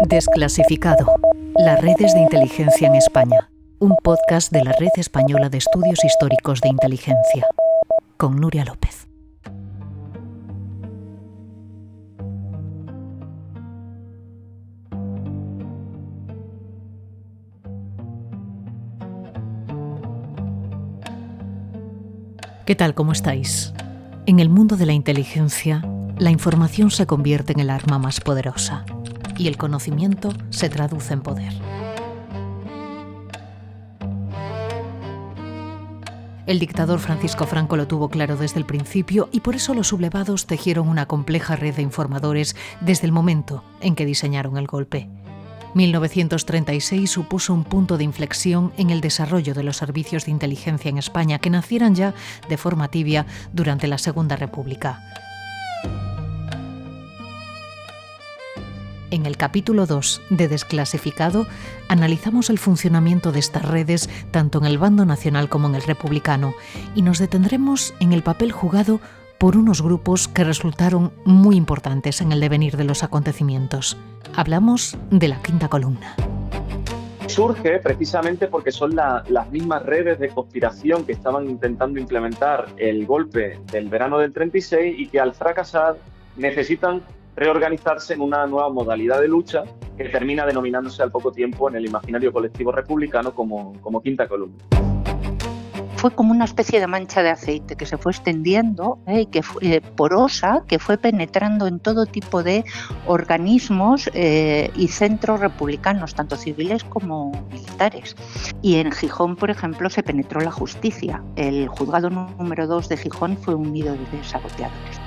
Desclasificado. Las redes de inteligencia en España. Un podcast de la Red Española de Estudios Históricos de Inteligencia. Con Nuria López. ¿Qué tal? ¿Cómo estáis? En el mundo de la inteligencia, la información se convierte en el arma más poderosa y el conocimiento se traduce en poder. El dictador Francisco Franco lo tuvo claro desde el principio y por eso los sublevados tejieron una compleja red de informadores desde el momento en que diseñaron el golpe. 1936 supuso un punto de inflexión en el desarrollo de los servicios de inteligencia en España, que nacieran ya de forma tibia durante la Segunda República. En el capítulo 2 de Desclasificado analizamos el funcionamiento de estas redes tanto en el bando nacional como en el republicano y nos detendremos en el papel jugado por unos grupos que resultaron muy importantes en el devenir de los acontecimientos. Hablamos de la Quinta Columna. Surge precisamente porque son las mismas redes de conspiración que estaban intentando implementar el golpe del verano del 36 y que al fracasar necesitan reorganizarse en una nueva modalidad de lucha que termina denominándose al poco tiempo en el imaginario colectivo republicano como Quinta Columna. Fue como una especie de mancha de aceite que se fue extendiendo y que fue porosa, que fue penetrando en todo tipo de organismos y centros republicanos, tanto civiles como militares. Y en Gijón, por ejemplo, se penetró la justicia. El juzgado número 2 de Gijón fue un nido de saboteadores.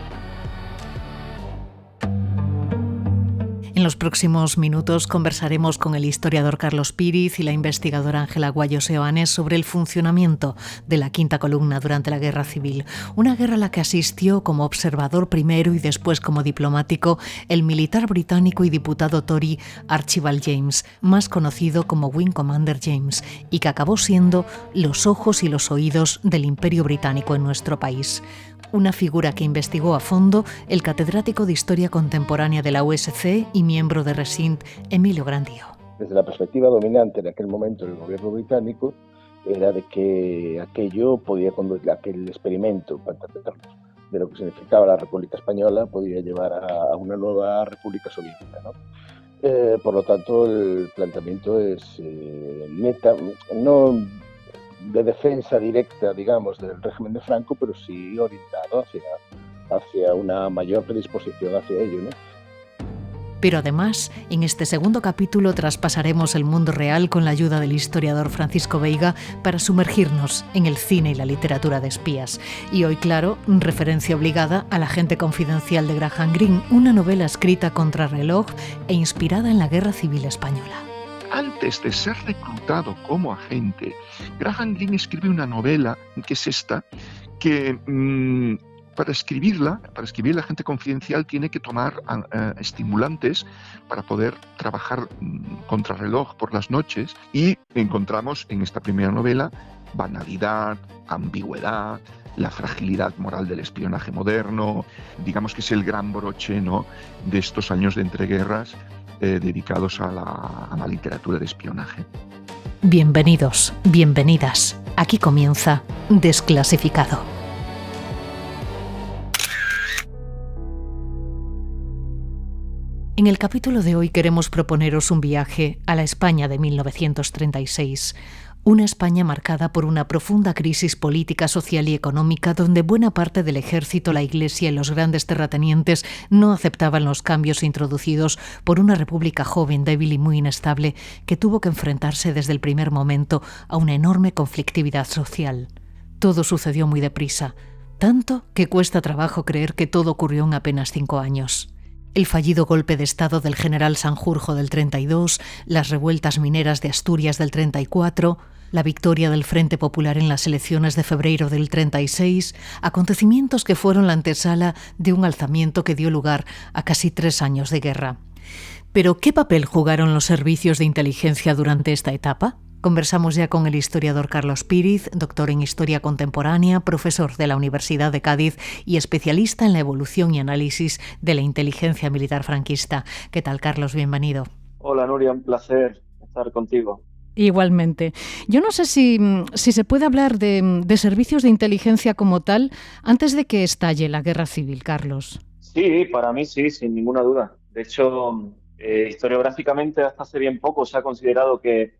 En los próximos minutos conversaremos con el historiador Carlos Píriz y la investigadora Ángela Guayo-Seoane sobre el funcionamiento de la Quinta Columna durante la Guerra Civil. Una guerra a la que asistió como observador primero y después como diplomático el militar británico y diputado Tory Archibald James, más conocido como Wing Commander James, y que acabó siendo los ojos y los oídos del Imperio Británico en nuestro país. Una figura que investigó a fondo el catedrático de Historia Contemporánea de la USC y miembro de RESINT, Emilio Grandío. Desde la perspectiva dominante en aquel momento del gobierno británico era de que aquello podía conducir, aquel experimento de lo que significaba la República Española podía llevar a una nueva República Soviética, ¿no? Por lo tanto, el planteamiento es neta, no de defensa directa, digamos, del régimen de Franco, pero sí orientado hacia una mayor predisposición hacia ello, ¿no? Pero además, en este segundo capítulo traspasaremos el mundo real con la ayuda del historiador Francisco Veiga para sumergirnos en el cine y la literatura de espías. Y hoy, claro, referencia obligada a La Agente Confidencial de Graham Greene, una novela escrita contrarreloj e inspirada en la Guerra Civil Española. Antes de ser reclutado como agente, Graham Greene escribe una novela, que es esta, que para escribir La Agente Confidencial tiene que tomar estimulantes para poder trabajar contrarreloj por las noches, y encontramos en esta primera novela banalidad, ambigüedad, la fragilidad moral del espionaje moderno. Digamos que es el gran broche, ¿no?, de estos años de entreguerras dedicados a la literatura de espionaje. Bienvenidos, bienvenidas. Aquí comienza Desclasificado. En el capítulo de hoy queremos proponeros un viaje a la España de 1936. Una España marcada por una profunda crisis política, social y económica, donde buena parte del ejército, la Iglesia y los grandes terratenientes no aceptaban los cambios introducidos por una república joven, débil y muy inestable, que tuvo que enfrentarse desde el primer momento a una enorme conflictividad social. Todo sucedió muy deprisa, tanto que cuesta trabajo creer que todo ocurrió en apenas 5 años. El fallido golpe de Estado del general Sanjurjo del 32, las revueltas mineras de Asturias del 34, la victoria del Frente Popular en las elecciones de febrero del 36, acontecimientos que fueron la antesala de un alzamiento que dio lugar a casi 3 años de guerra. Pero, ¿qué papel jugaron los servicios de inteligencia durante esta etapa? Conversamos ya con el historiador Carlos Píriz, doctor en Historia Contemporánea, profesor de la Universidad de Cádiz y especialista en la evolución y análisis de la inteligencia militar franquista. ¿Qué tal, Carlos? Bienvenido. Hola Nuria, un placer estar contigo. Igualmente. Yo no sé si se puede hablar de servicios de inteligencia como tal antes de que estalle la guerra civil, Carlos. Sí, para mí sí, sin ninguna duda. De hecho, historiográficamente hasta hace bien poco se ha considerado que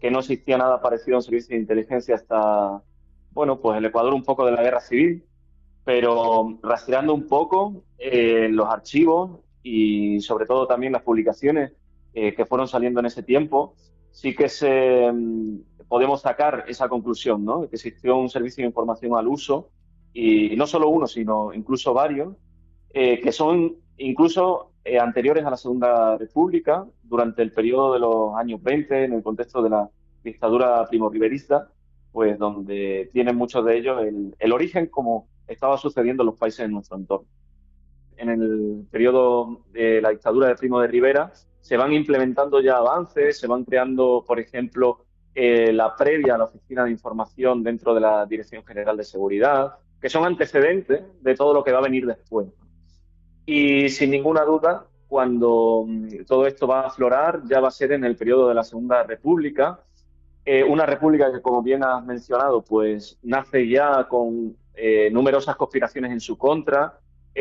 no existía nada parecido a un servicio de inteligencia hasta, bueno, pues el Ecuador un poco de la guerra civil, pero rastreando un poco los archivos y sobre todo también las publicaciones que fueron saliendo en ese tiempo, sí que podemos sacar esa conclusión, ¿no? De que existió un servicio de información al uso, y no solo uno, sino incluso varios, que son incluso anteriores a la Segunda República, durante el periodo de los años 20, en el contexto de la dictadura primo-riverista, pues donde tienen muchos de ellos el origen como estaba sucediendo en los países en nuestro entorno. En el periodo de la dictadura de Primo de Rivera se van implementando ya avances, se van creando, por ejemplo, la previa a la Oficina de Información dentro de la Dirección General de Seguridad, que son antecedentes de todo lo que va a venir después. Y sin ninguna duda, cuando todo esto va a aflorar, ya va a ser en el periodo de la Segunda República, una república que, como bien has mencionado, pues nace ya con numerosas conspiraciones en su contra,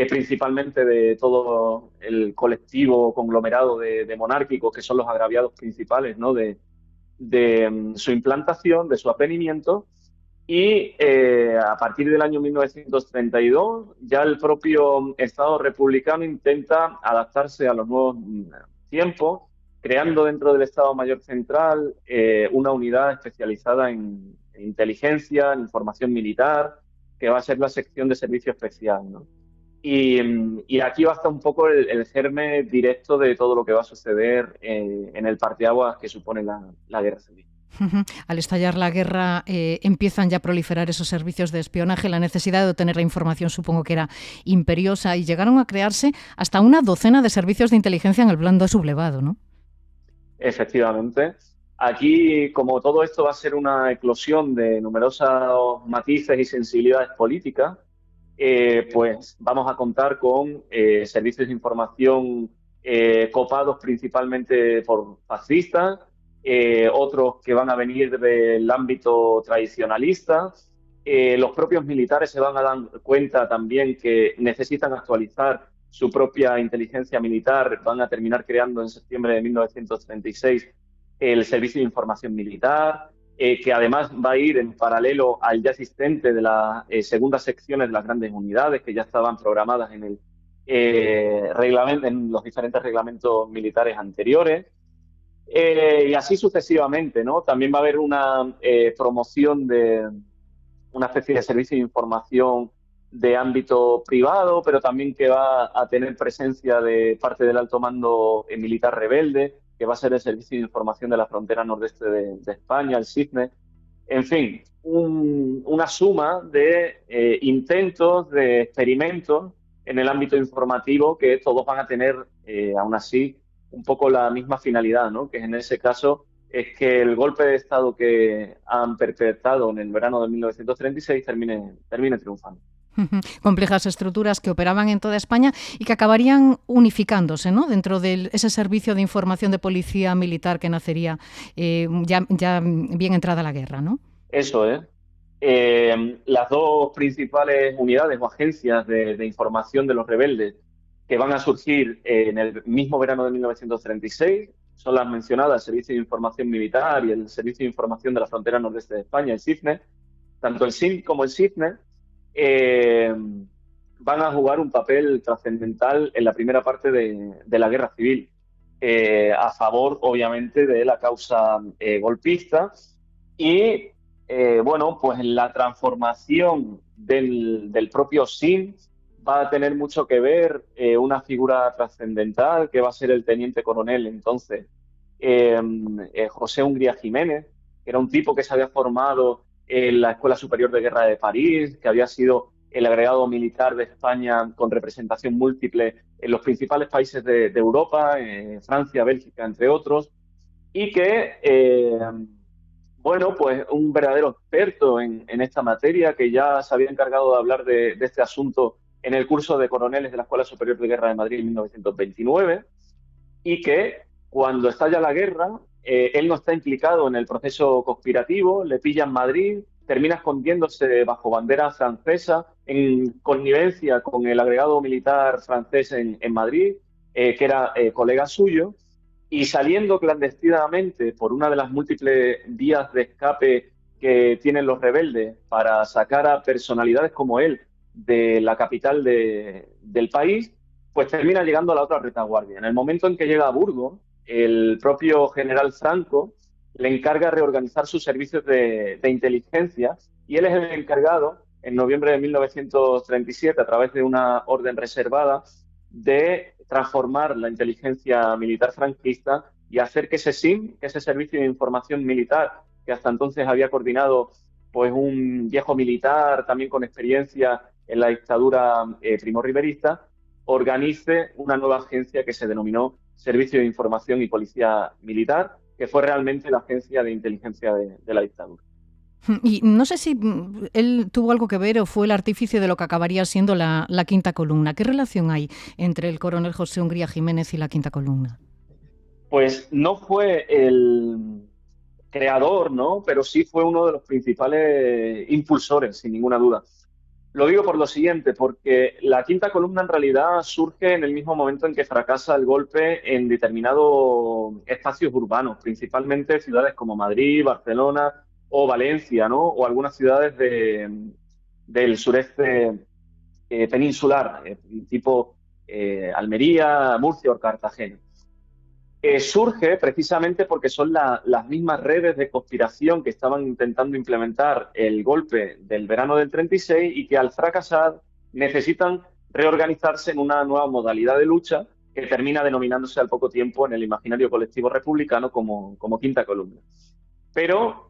principalmente de todo el colectivo conglomerado de monárquicos, que son los agraviados principales, ¿no? de su implantación, de su apenimiento. Y a partir del año 1932, ya el propio Estado republicano intenta adaptarse a los nuevos tiempos, creando dentro del Estado Mayor Central una unidad especializada en inteligencia, en información militar, que va a ser la sección de servicio especial, ¿no? Y aquí va a estar un poco el germen directo de todo lo que va a suceder en el parteaguas que supone la guerra civil. Al estallar la guerra empiezan ya a proliferar esos servicios de espionaje. La necesidad de obtener la información supongo que era imperiosa y llegaron a crearse hasta una docena de servicios de inteligencia en el bando sublevado, ¿no? Efectivamente. Aquí, como todo esto va a ser una eclosión de numerosos matices y sensibilidades políticas, pues vamos a contar con servicios de información copados principalmente por fascistas, otros que van a venir del ámbito tradicionalista. Los propios militares se van a dar cuenta también que necesitan actualizar su propia inteligencia militar. Van a terminar creando en septiembre de 1936 el Servicio de Información Militar, que además va a ir en paralelo al ya existente de las segundas secciones de las grandes unidades, que ya estaban programadas en el reglamento, en los diferentes reglamentos militares anteriores. Y así sucesivamente, ¿no? También va a haber una promoción de una especie de servicio de información de ámbito privado, pero también que va a tener presencia de parte del alto mando militar rebelde, que va a ser el Servicio de Información de la Frontera Nordeste de España, el SIFNE. En fin, una suma de intentos, de experimentos en el ámbito informativo que todos van a tener, aún así, un poco la misma finalidad, ¿no? Que en ese caso es que el golpe de Estado que han perpetrado en el verano de 1936 termine triunfando. Complejas estructuras que operaban en toda España y que acabarían unificándose, ¿no? Dentro de ese servicio de información de policía militar que nacería ya bien entrada la guerra, ¿no? Eso es. Las dos principales unidades o agencias de información de los rebeldes que van a surgir en el mismo verano de 1936 son las mencionadas, el Servicio de Información Militar y el Servicio de Información de la Frontera Nordeste de España, el SIFNE. Tanto el SIN como el SIFNE van a jugar un papel trascendental en la primera parte de la guerra civil, a favor, obviamente, de la causa golpista. Y, bueno, pues la transformación del propio SIN va a tener mucho que ver una figura trascendental que va a ser el teniente coronel entonces, José Hungría Jiménez, que era un tipo que se había formado en la Escuela Superior de Guerra de París, que había sido el agregado militar de España con representación múltiple en los principales países de Europa, Francia, Bélgica, entre otros, y que, bueno, pues un verdadero experto en esta materia, que ya se había encargado de hablar de este asunto en el curso de coroneles de la Escuela Superior de Guerra de Madrid en 1929, y que Cuando estalla la guerra, él no está implicado en el proceso conspirativo, le pilla en Madrid, termina escondiéndose bajo bandera francesa, en connivencia con el agregado militar francés en Madrid, que era colega suyo, y saliendo clandestinamente por una de las múltiples vías de escape que tienen los rebeldes para sacar a personalidades como él de la capital del país, pues termina llegando a la otra retaguardia. En el momento en que llega a Burgos, el propio general Franco le encarga reorganizar sus servicios de inteligencia y él es el encargado, en noviembre de 1937, a través de una orden reservada, de transformar la inteligencia militar franquista y hacer que ese SIM, que ese Servicio de Información Militar, que hasta entonces había coordinado pues un viejo militar también con experiencia en la dictadura primo-riverista, organice una nueva agencia que se denominó Servicio de Información y Policía Militar, que fue realmente la agencia de inteligencia de la dictadura. Y no sé si él tuvo algo que ver o fue el artífice de lo que acabaría siendo la Quinta Columna. ¿Qué relación hay entre el coronel José Hungría Jiménez y la Quinta Columna? Pues no fue el creador, ¿no? Pero sí fue uno de los principales impulsores, sin ninguna duda. Lo digo por lo siguiente, porque la Quinta Columna en realidad surge en el mismo momento en que fracasa el golpe en determinados espacios urbanos, principalmente ciudades como Madrid, Barcelona o Valencia, ¿no? O algunas ciudades del sureste peninsular, tipo Almería, Murcia o Cartagena. Surge precisamente porque son las mismas redes de conspiración que estaban intentando implementar el golpe del verano del 36 y que al fracasar necesitan reorganizarse en una nueva modalidad de lucha que termina denominándose al poco tiempo en el imaginario colectivo republicano como Quinta Columna. Pero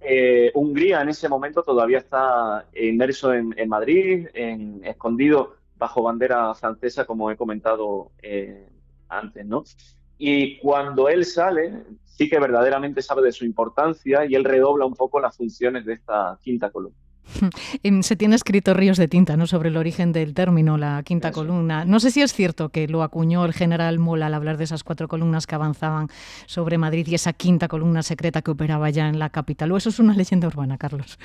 Hungría en ese momento todavía está inmerso en Madrid, escondido bajo bandera francesa, como he comentado antes, ¿no? Y cuando él sale, sí que verdaderamente sabe de su importancia y él redobla un poco las funciones de esta Quinta Columna. Se tiene escrito ríos de tinta, ¿no?, sobre el origen del término, la Quinta Columna. No sé si es cierto que lo acuñó el general Mola al hablar de esas 4 columnas que avanzaban sobre Madrid y esa Quinta Columna secreta que operaba ya en la capital. ¿O eso es una leyenda urbana, Carlos?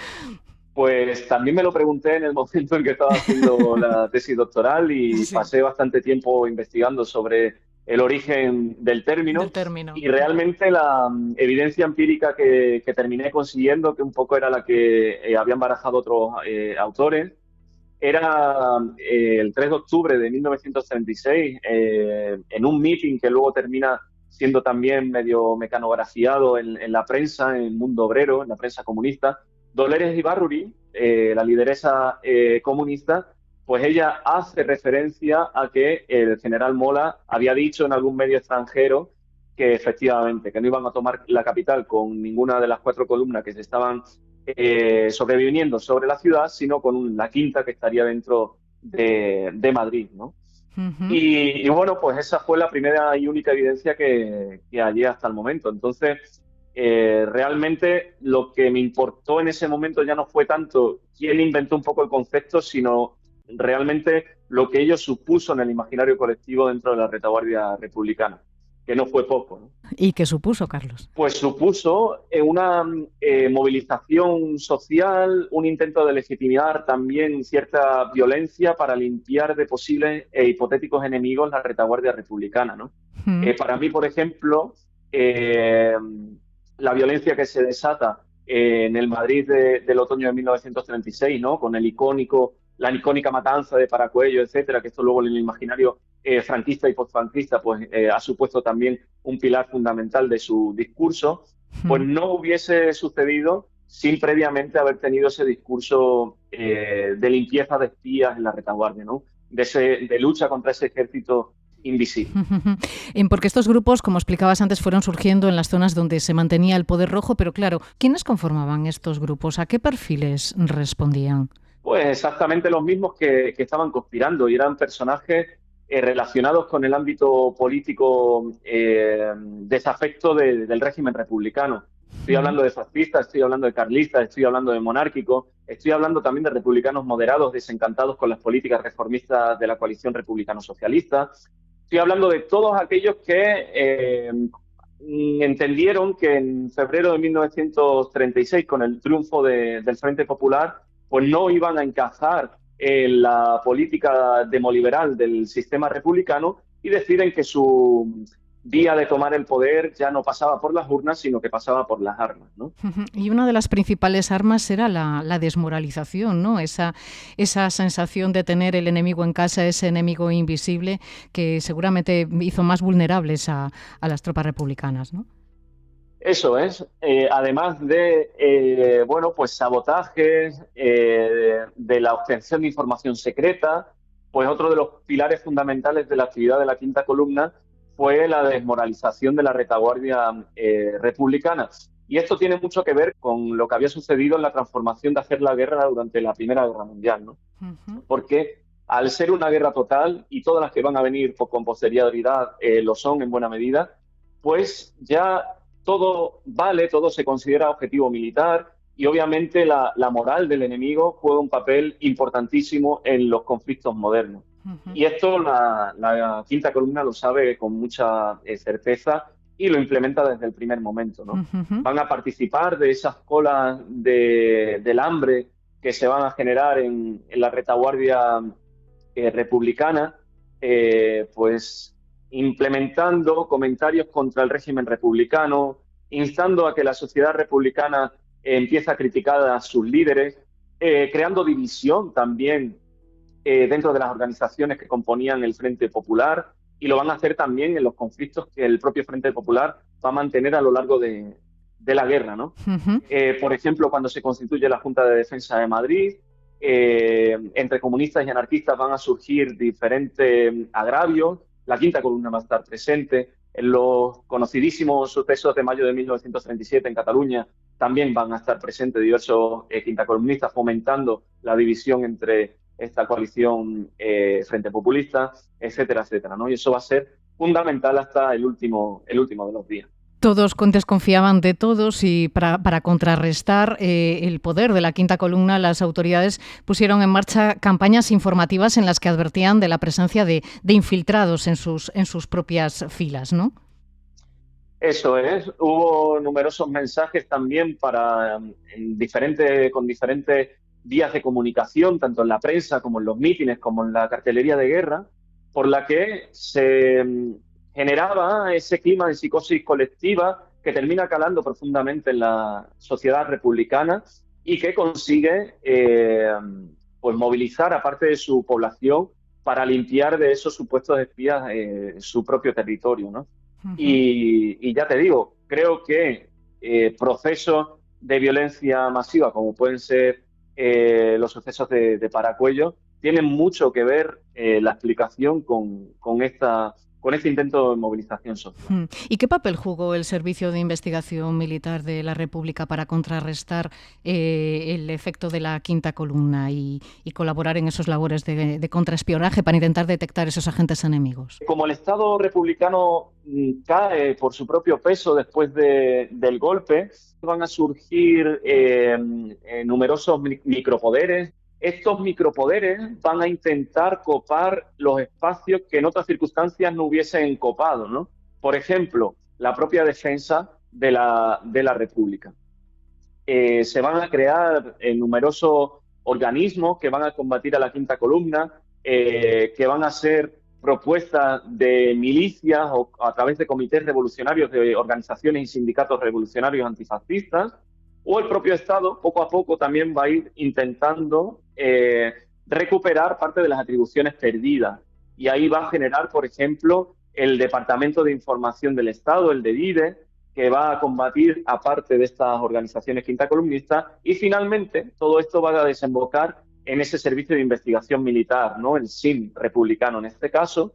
Pues también me lo pregunté en el momento en que estaba haciendo la tesis doctoral y sí, pasé bastante tiempo investigando sobre el origen del término. Y realmente la evidencia empírica que terminé consiguiendo, que un poco era la que habían barajado otros autores, era el 3 de octubre de 1936, en un meeting que luego termina siendo también medio mecanografiado en la prensa, en el mundo obrero, en la prensa comunista. Dolores Ibárruri, la lideresa comunista, pues ella hace referencia a que el general Mola había dicho en algún medio extranjero que efectivamente, que no iban a tomar la capital con ninguna de las 4 columnas que se estaban sobreviviendo sobre la ciudad, sino con la quinta que estaría dentro de Madrid, ¿no? Uh-huh. Y bueno, pues esa fue la primera y única evidencia que hallé hasta el momento. Entonces, realmente lo que me importó en ese momento ya no fue tanto quién inventó un poco el concepto, sino realmente lo que ello supuso en el imaginario colectivo dentro de la retaguardia republicana, que no fue poco, ¿no? ¿Y qué supuso, Carlos? Pues supuso una movilización social, un intento de legitimar también cierta violencia para limpiar de posibles e hipotéticos enemigos la retaguardia republicana, ¿no? Para mí, por ejemplo, la violencia que se desata en el Madrid del otoño de 1936, ¿no? Con la icónica matanza de Paracuello, etcétera, que esto luego en el imaginario franquista y postfranquista pues ha supuesto también un pilar fundamental de su discurso, pues no hubiese sucedido sin previamente haber tenido ese discurso de limpieza de espías en la retaguardia, ¿no? De lucha contra ese ejército invisible. Porque estos grupos, como explicabas antes, fueron surgiendo en las zonas donde se mantenía el poder rojo, pero claro, ¿quiénes conformaban estos grupos? ¿A qué perfiles respondían? Pues exactamente los mismos que estaban conspirando, y eran personajes relacionados con el ámbito político desafecto del régimen republicano. Estoy hablando de fascistas, estoy hablando de carlistas, estoy hablando de monárquicos, estoy hablando también de republicanos moderados desencantados con las políticas reformistas de la coalición republicano-socialista. Estoy hablando de todos aquellos que entendieron que en febrero de 1936, con el triunfo del Frente Popular, pues no iban a encajar en la política demoliberal del sistema republicano y deciden que su vía de tomar el poder ya no pasaba por las urnas, sino que pasaba por las armas, ¿no? Y una de las principales armas era la desmoralización, ¿no? Esa sensación de tener el enemigo en casa, ese enemigo invisible que seguramente hizo más vulnerables a las tropas republicanas, ¿no? Eso es, además de pues sabotajes, de la obtención de información secreta, pues otro de los pilares fundamentales de la actividad de la Quinta Columna fue la desmoralización de la retaguardia republicana. Y esto tiene mucho que ver con lo que había sucedido en la transformación de hacer la guerra durante la Primera Guerra Mundial, ¿no? Porque al ser una guerra total, y todas las que van a venir con posterioridad lo son en buena medida, pues ya todo vale, todo se considera objetivo militar y obviamente la moral del enemigo juega un papel importantísimo en los conflictos modernos. Y esto la Quinta Columna lo sabe con mucha certeza y lo implementa desde el primer momento, ¿no? Van a participar de esas colas del hambre que se van a generar en la retaguardia republicana, pues implementando comentarios contra el régimen republicano, instando a que la sociedad republicana empiece a criticar a sus líderes, creando división también dentro de las organizaciones que componían el Frente Popular, y lo van a hacer también en los conflictos que el propio Frente Popular va a mantener a lo largo de la guerra, ¿no? Por ejemplo, cuando se constituye la Junta de Defensa de Madrid, entre comunistas y anarquistas van a surgir diferentes agravios. La Quinta Columna va a estar presente. En los conocidísimos sucesos de mayo de 1937 en Cataluña también van a estar presentes diversos quintacolumnistas fomentando la división entre esta coalición Frente Populista, etcétera, etcétera, ¿no? Y eso va a ser fundamental hasta el último de los días. Todos desconfiaban de todos y para contrarrestar el poder de la Quinta Columna, las autoridades pusieron en marcha campañas informativas en las que advertían de la presencia de infiltrados en sus propias filas, ¿no? Eso es. Hubo numerosos mensajes también con diferentes vías de comunicación, tanto en la prensa como en los mítines, como en la cartelería de guerra, por la que se generaba ese clima de psicosis colectiva que termina calando profundamente en la sociedad republicana y que consigue pues movilizar a parte de su población para limpiar de esos supuestos espías su propio territorio, ¿no? Y ya te digo, creo que procesos de violencia masiva, como pueden ser los sucesos de Paracuellos, tienen mucho que ver la explicación con este intento de movilización social. ¿Y qué papel jugó el Servicio de Investigación Militar de la República para contrarrestar el efecto de la Quinta Columna y colaborar en esos labores de contraespionaje para intentar detectar esos agentes enemigos? Como el Estado republicano cae por su propio peso después del golpe, van a surgir numerosos micropoderes. Estos micropoderes van a intentar copar los espacios que en otras circunstancias no hubiesen copado, ¿no? Por ejemplo, la propia defensa de la República. Se van a crear numerosos organismos que van a combatir a la Quinta Columna, que van a ser propuestas de milicias o a través de comités revolucionarios de organizaciones y sindicatos revolucionarios antifascistas, o el propio Estado poco a poco también va a ir intentando recuperar parte de las atribuciones perdidas. Y ahí va a generar, por ejemplo, el Departamento de Información del Estado, el DEDIDE, que va a combatir a parte de estas organizaciones quintacolumnistas. Y finalmente, todo esto va a desembocar en ese servicio de investigación militar, ¿no? El SIM republicano en este caso,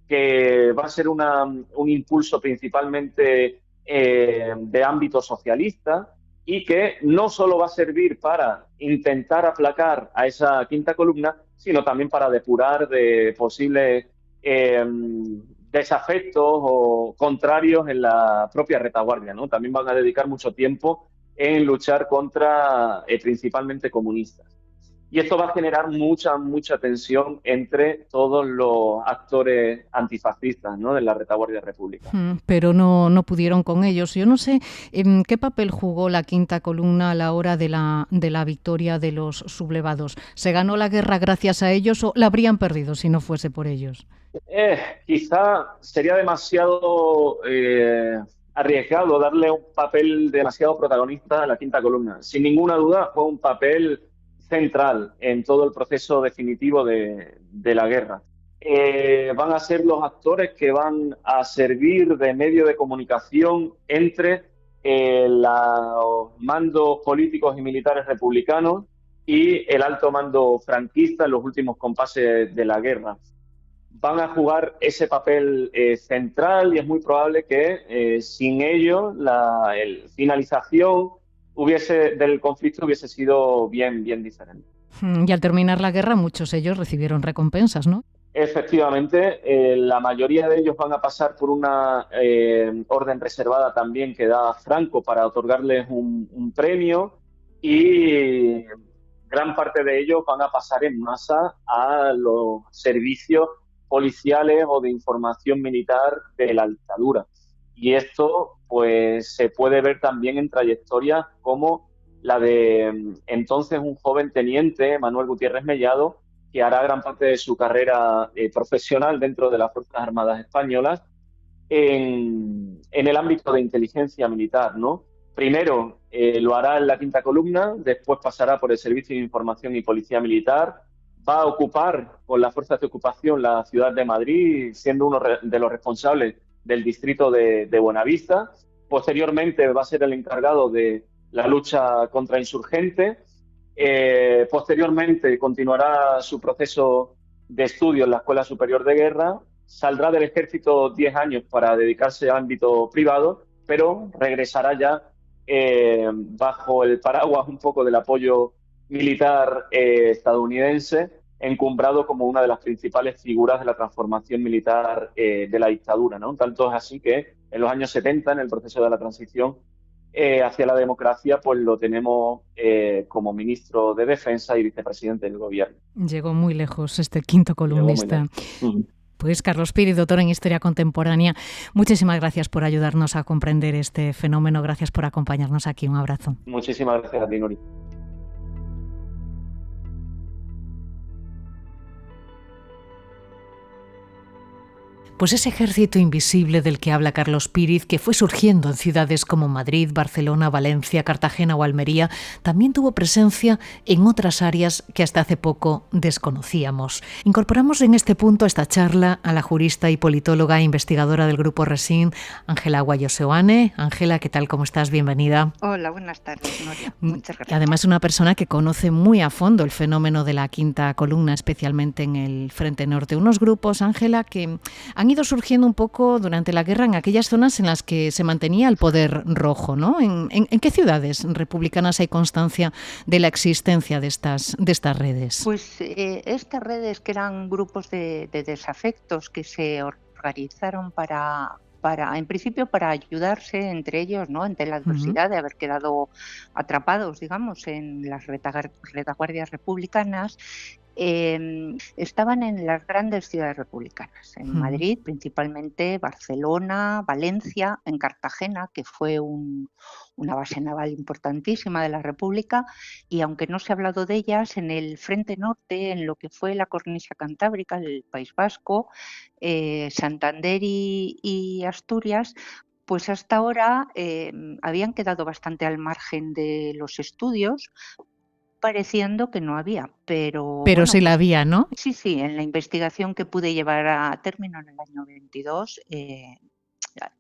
que va a ser un impulso principalmente de ámbito socialista, y que no solo va a servir para intentar aplacar a esa Quinta Columna, sino también para depurar de posibles desafectos o contrarios en la propia retaguardia, ¿no? También van a dedicar mucho tiempo en luchar contra principalmente comunistas. Y esto va a generar mucha tensión entre todos los actores antifascistas, ¿no?, de la retaguardia republicana. Pero no pudieron con ellos. Yo no sé qué papel jugó la Quinta Columna a la hora de la victoria de los sublevados. ¿Se ganó la guerra gracias a ellos o la habrían perdido si no fuese por ellos? Quizá sería demasiado arriesgado darle un papel demasiado protagonista a la Quinta Columna. Sin ninguna duda fue un papel central en todo el proceso definitivo de la guerra. Van a ser los actores que van a servir de medio de comunicación entre los mandos políticos y militares republicanos y el alto mando franquista en los últimos compases de la guerra. Van a jugar ese papel central y es muy probable que sin ello la finalización del conflicto hubiese sido bien diferente. Y al terminar la guerra muchos de ellos recibieron recompensas, ¿no? Efectivamente, la mayoría de ellos van a pasar por una orden reservada también que da Franco para otorgarles un premio, y gran parte de ellos van a pasar en masa a los servicios policiales o de información militar de la dictadura. Y esto pues se puede ver también en trayectorias como la de entonces un joven teniente, Manuel Gutiérrez Mellado, que hará gran parte de su carrera profesional dentro de las Fuerzas Armadas Españolas en el ámbito de inteligencia militar, ¿no? Primero lo hará en la Quinta Columna, después pasará por el Servicio de Información y Policía Militar, va a ocupar con las fuerzas de ocupación la ciudad de Madrid, siendo uno de los responsables del distrito de Buenavista. Posteriormente va a ser el encargado de la lucha contra insurgentes. Posteriormente continuará su proceso de estudio en la Escuela Superior de Guerra, saldrá del ejército 10 años para dedicarse al ámbito privado, pero regresará ya bajo el paraguas un poco del apoyo militar estadounidense, encumbrado como una de las principales figuras de la transformación militar de la dictadura, ¿no? Tanto es así que en los años 70, en el proceso de la transición hacia la democracia, pues lo tenemos como ministro de Defensa y vicepresidente del gobierno. Llegó muy lejos este quinto columnista. Pues Carlos Píriz, doctor en Historia Contemporánea, muchísimas gracias por ayudarnos a comprender este fenómeno. Gracias por acompañarnos aquí. Un abrazo. Muchísimas gracias a ti, Nuri. Pues ese ejército invisible del que habla Carlos Píriz, que fue surgiendo en ciudades como Madrid, Barcelona, Valencia, Cartagena o Almería, también tuvo presencia en otras áreas que hasta hace poco desconocíamos. Incorporamos en este punto a esta charla a la jurista y politóloga e investigadora del Grupo Resín, Ángela Guayo-Seoane. Ángela, ¿qué tal? ¿Cómo estás? Bienvenida. Hola, buenas tardes, Nuria. Muchas gracias. Además, una persona que conoce muy a fondo el fenómeno de la Quinta Columna, especialmente en el Frente Norte. Unos grupos, Ángela, que han ido surgiendo un poco durante la guerra en aquellas zonas en las que se mantenía el poder rojo, ¿no? ¿En qué ciudades republicanas hay constancia de la existencia de estas redes? Pues estas redes, que eran grupos de desafectos que se organizaron para en principio para ayudarse entre ellos, ¿no?, ante la adversidad de haber quedado atrapados, digamos, en las retaguardias republicanas. Estaban en las grandes ciudades republicanas, en Madrid principalmente, Barcelona, Valencia, en Cartagena, que fue una base naval importantísima de la República, y aunque no se ha hablado de ellas, en el Frente Norte, en lo que fue la cornisa cantábrica, el País Vasco, Santander y Asturias, pues hasta ahora habían quedado bastante al margen de los estudios, pareciendo que no había, pero bueno, sí la había, ¿no? Sí, en la investigación que pude llevar a término en el año 22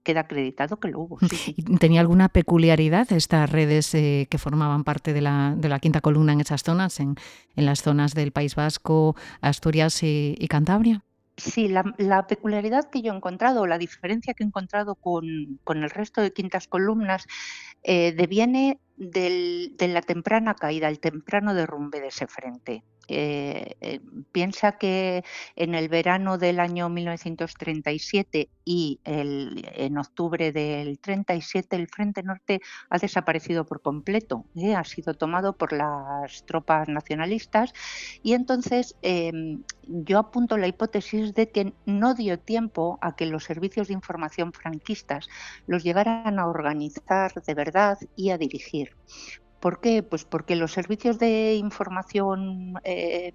queda acreditado que lo hubo. Sí. ¿Tenía alguna peculiaridad estas redes que formaban parte de la Quinta Columna en esas zonas, en las zonas del País Vasco, Asturias y Cantabria? Sí, la peculiaridad que yo he encontrado, la diferencia que he encontrado con el resto de quintas columnas, deviene de la temprana caída, el temprano derrumbe de ese frente. Piensa que en el verano del año 1937 y en octubre del 37 el Frente Norte ha desaparecido por completo, ha sido tomado por las tropas nacionalistas y entonces yo apunto la hipótesis de que no dio tiempo a que los servicios de información franquistas los llegaran a organizar de verdad y a dirigir. ¿Por qué? Pues porque los servicios de información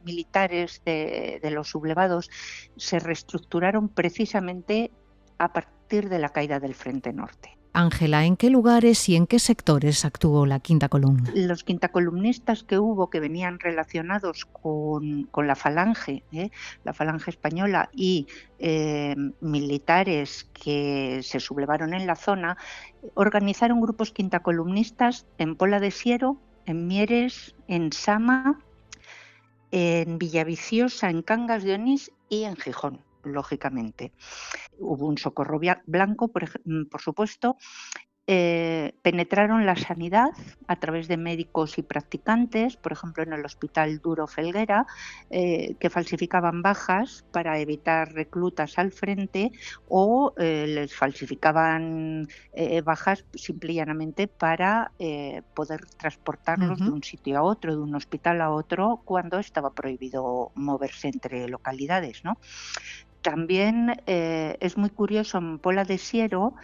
militares de los sublevados se reestructuraron precisamente a partir de la caída del Frente Norte. Ángela, ¿en qué lugares y en qué sectores actuó la Quinta Columna? Los quintacolumnistas que hubo, que venían relacionados con la Falange española y militares que se sublevaron en la zona, organizaron grupos quintacolumnistas en Pola de Siero, en Mieres, en Sama, en Villaviciosa, en Cangas de Onís y en Gijón, lógicamente. Hubo un socorro blanco, por supuesto. Penetraron la sanidad a través de médicos y practicantes, por ejemplo en el Hospital Duro Felguera, que falsificaban bajas para evitar reclutas al frente o les falsificaban bajas simple y llanamente para poder transportarlos de un sitio a otro, de un hospital a otro, cuando estaba prohibido moverse entre localidades, ¿no? También es muy curioso, en Pola de Siero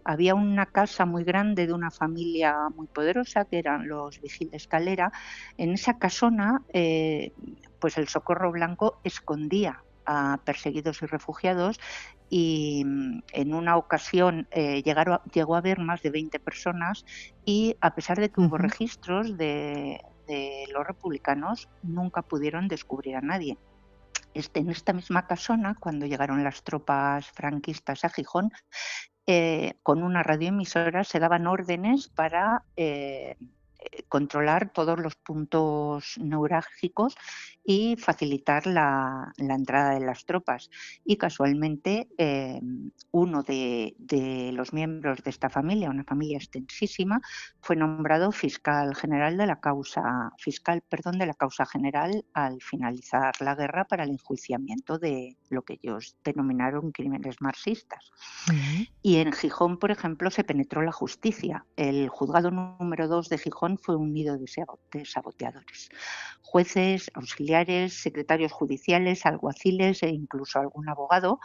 había una casa muy grande de una familia muy poderosa, que eran los Vigiles Calera. En esa casona, pues el Socorro Blanco escondía a perseguidos y refugiados y en una ocasión llegó a haber más de 20 personas y a pesar de que hubo registros de los republicanos, nunca pudieron descubrir a nadie. En esta misma casona, cuando llegaron las tropas franquistas a Gijón, con una radioemisora se daban órdenes para controlar todos los puntos neurálgicos y facilitar la entrada de las tropas. Y casualmente uno de los miembros de esta familia, una familia extensísima, fue nombrado fiscal de la causa general al finalizar la guerra para el enjuiciamiento de lo que ellos denominaron crímenes marxistas. Y en Gijón, por ejemplo, se penetró la justicia. El juzgado número 2 de Gijón fue un nido de saboteadores. Jueces, auxiliares, secretarios judiciales, alguaciles e incluso algún abogado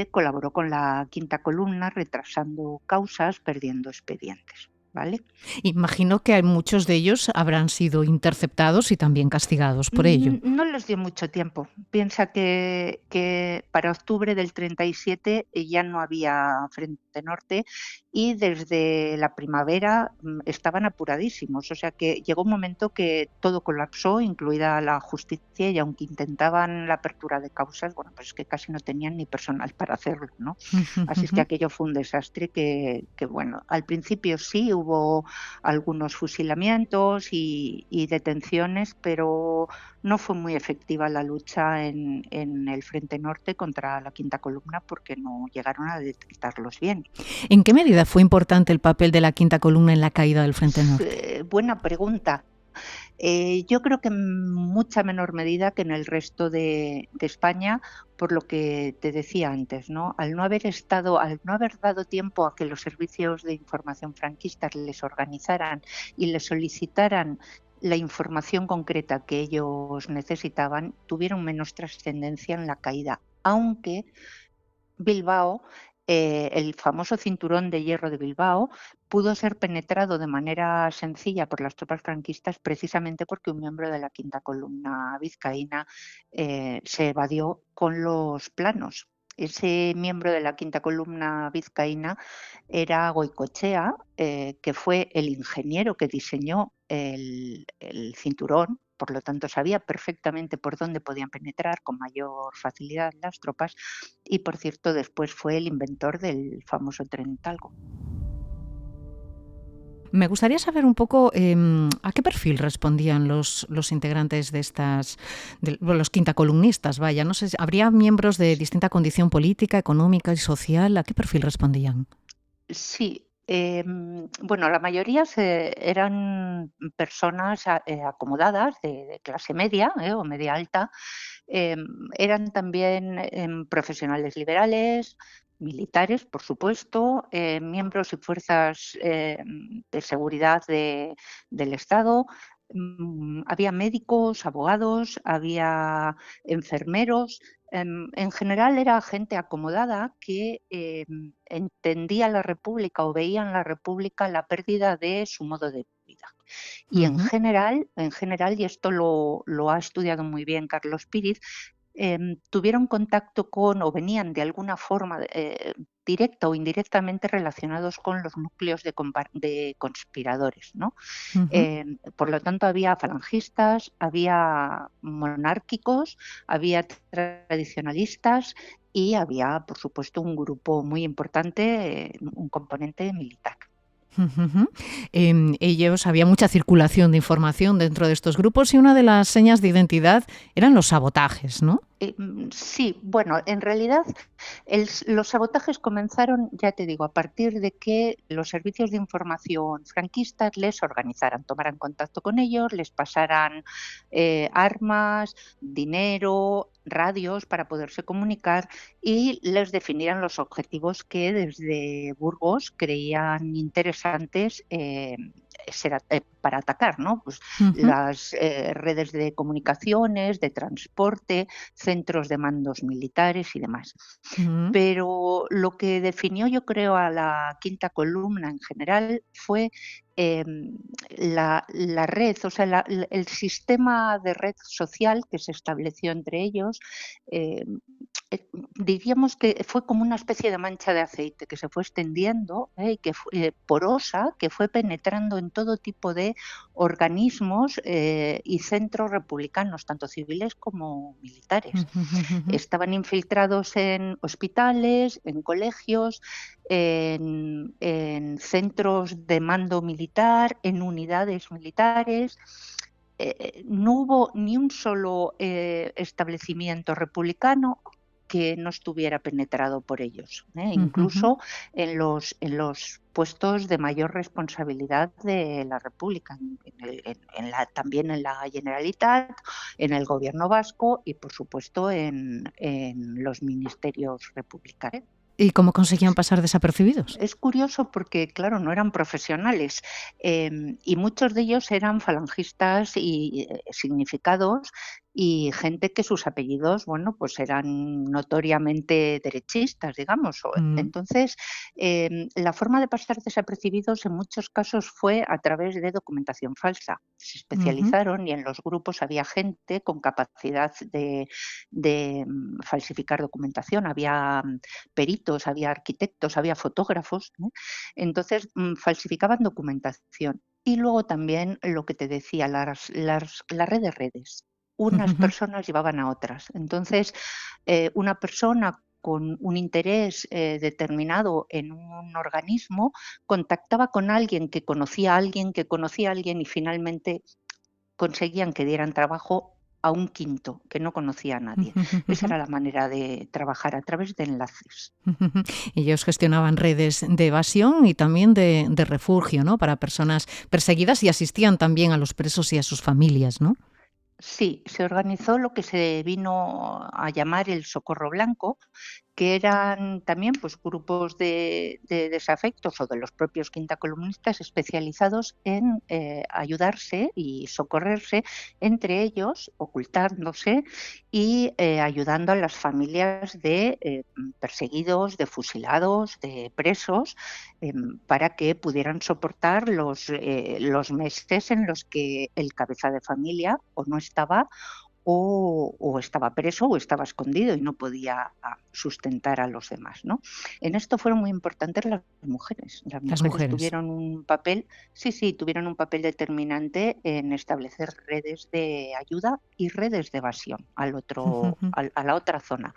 colaboró con la Quinta Columna retrasando causas, perdiendo expedientes. ¿Vale? Imagino que muchos de ellos habrán sido interceptados y también castigados por ello. No les dio mucho tiempo. Piensa que para octubre del 37 ya no había Frente Norte y desde la primavera estaban apuradísimos. O sea que llegó un momento que todo colapsó, incluida la justicia, y aunque intentaban la apertura de causas, bueno, pues es que casi no tenían ni personal para hacerlo, ¿no? Así es que aquello fue un desastre que bueno, al principio sí hubo algunos fusilamientos y detenciones, pero no fue muy efectiva la lucha en el Frente Norte contra la Quinta Columna porque no llegaron a detectarlos bien. ¿En qué medida fue importante el papel de la Quinta Columna en la caída del Frente Norte? Buena pregunta. Yo creo que en mucha menor medida que en el resto de España, por lo que te decía antes, ¿no? Al no haber dado tiempo a que los servicios de información franquistas les organizaran y les solicitaran la información concreta que ellos necesitaban, tuvieron menos trascendencia en la caída, aunque Bilbao, el famoso cinturón de hierro de Bilbao, pudo ser penetrado de manera sencilla por las tropas franquistas precisamente porque un miembro de la Quinta Columna vizcaína se evadió con los planos. Ese miembro de la Quinta Columna vizcaína era Goicoechea, que fue el ingeniero que diseñó el cinturón. Por lo tanto, sabía perfectamente por dónde podían penetrar con mayor facilidad las tropas y, por cierto, después fue el inventor del famoso tren Talgo. Me gustaría saber un poco a qué perfil respondían los integrantes de los quintacolumnistas, vaya, no sé, ¿habría miembros de distinta condición política, económica y social? ¿A qué perfil respondían? Sí. Bueno, la mayoría eran personas acomodadas de clase media, o media alta. Em, Eran también profesionales liberales, militares, por supuesto, miembros y fuerzas de seguridad del Estado. Había médicos, abogados, había enfermeros. En general era gente acomodada que entendía la República o veía en la República la pérdida de su modo de vida. Y Ujú. en general, y esto lo ha estudiado muy bien Carlos Píriz, tuvieron contacto con o venían de alguna forma directa o indirectamente relacionados con los núcleos de conspiradores, ¿no? Ujú. Por lo tanto, había falangistas, había monárquicos, había tradicionalistas y había, por supuesto, un grupo muy importante, un componente militar. Ujú. Ellos había mucha circulación de información dentro de estos grupos y una de las señas de identidad eran los sabotajes, ¿no? Sí, bueno, en realidad los sabotajes comenzaron, ya te digo, a partir de que los servicios de información franquistas les organizaran, tomaran contacto con ellos, les pasaran armas, dinero, radios para poderse comunicar y les definieran los objetivos que desde Burgos creían interesantes para atacar, ¿no? Pues Ujú. las redes de comunicaciones, de transporte, centros de mandos militares y demás. Ujú. Pero lo que definió, yo creo, a la quinta columna en general fue la red, o sea, el sistema de red social que se estableció entre ellos. eh, Diríamos que fue como una especie de mancha de aceite que se fue extendiendo, y que fue porosa, que fue penetrando en todo tipo de organismos y centros republicanos, tanto civiles como militares. Ujú, ujú. Estaban infiltrados en hospitales, en colegios, en centros de mando militar, en unidades militares. No hubo ni un solo establecimiento republicano que no estuviera penetrado por ellos, Ujú. incluso en los puestos de mayor responsabilidad de la República, también en la Generalitat, en el Gobierno vasco y, por supuesto, en los ministerios republicanos. ¿Y cómo conseguían pasar desapercibidos? Es curioso porque, claro, no eran profesionales, y muchos de ellos eran falangistas y significados y gente que sus apellidos, bueno, pues eran notoriamente derechistas, digamos. Mm. Entonces, la forma de pasar desapercibidos en muchos casos fue a través de documentación falsa. Se Ujú. especializaron y en los grupos había gente con capacidad de falsificar documentación. Había peritos, había arquitectos, había fotógrafos, ¿no? Entonces, falsificaban documentación. Y luego también lo que te decía, la red de redes. Unas Ujú. personas llevaban a otras. Entonces, una persona con un interés determinado en un organismo contactaba con alguien que conocía a alguien que conocía a alguien y finalmente conseguían que dieran trabajo a un quinto que no conocía a nadie. Esa Ujú. era la manera de trabajar, a través de enlaces. Ujú. Ellos gestionaban redes de evasión y también de refugio, ¿no? Para personas perseguidas y asistían también a los presos y a sus familias, ¿no? Sí, se organizó lo que se vino a llamar el Socorro Blanco, que eran también, pues, grupos de desafectos o de los propios quintacolumnistas especializados en ayudarse y socorrerse entre ellos, ocultándose y ayudando a las familias de perseguidos, de fusilados, de presos, para que pudieran soportar los meses en los que el cabeza de familia o no estaba o estaba preso o estaba escondido y no podía sustentar a los demás, ¿no? En esto fueron muy importantes las mujeres. Las Las mujeres mujeres. tuvieron un papel, sí, sí, tuvieron un papel determinante en establecer redes de ayuda y redes de evasión Ujú. a la otra zona.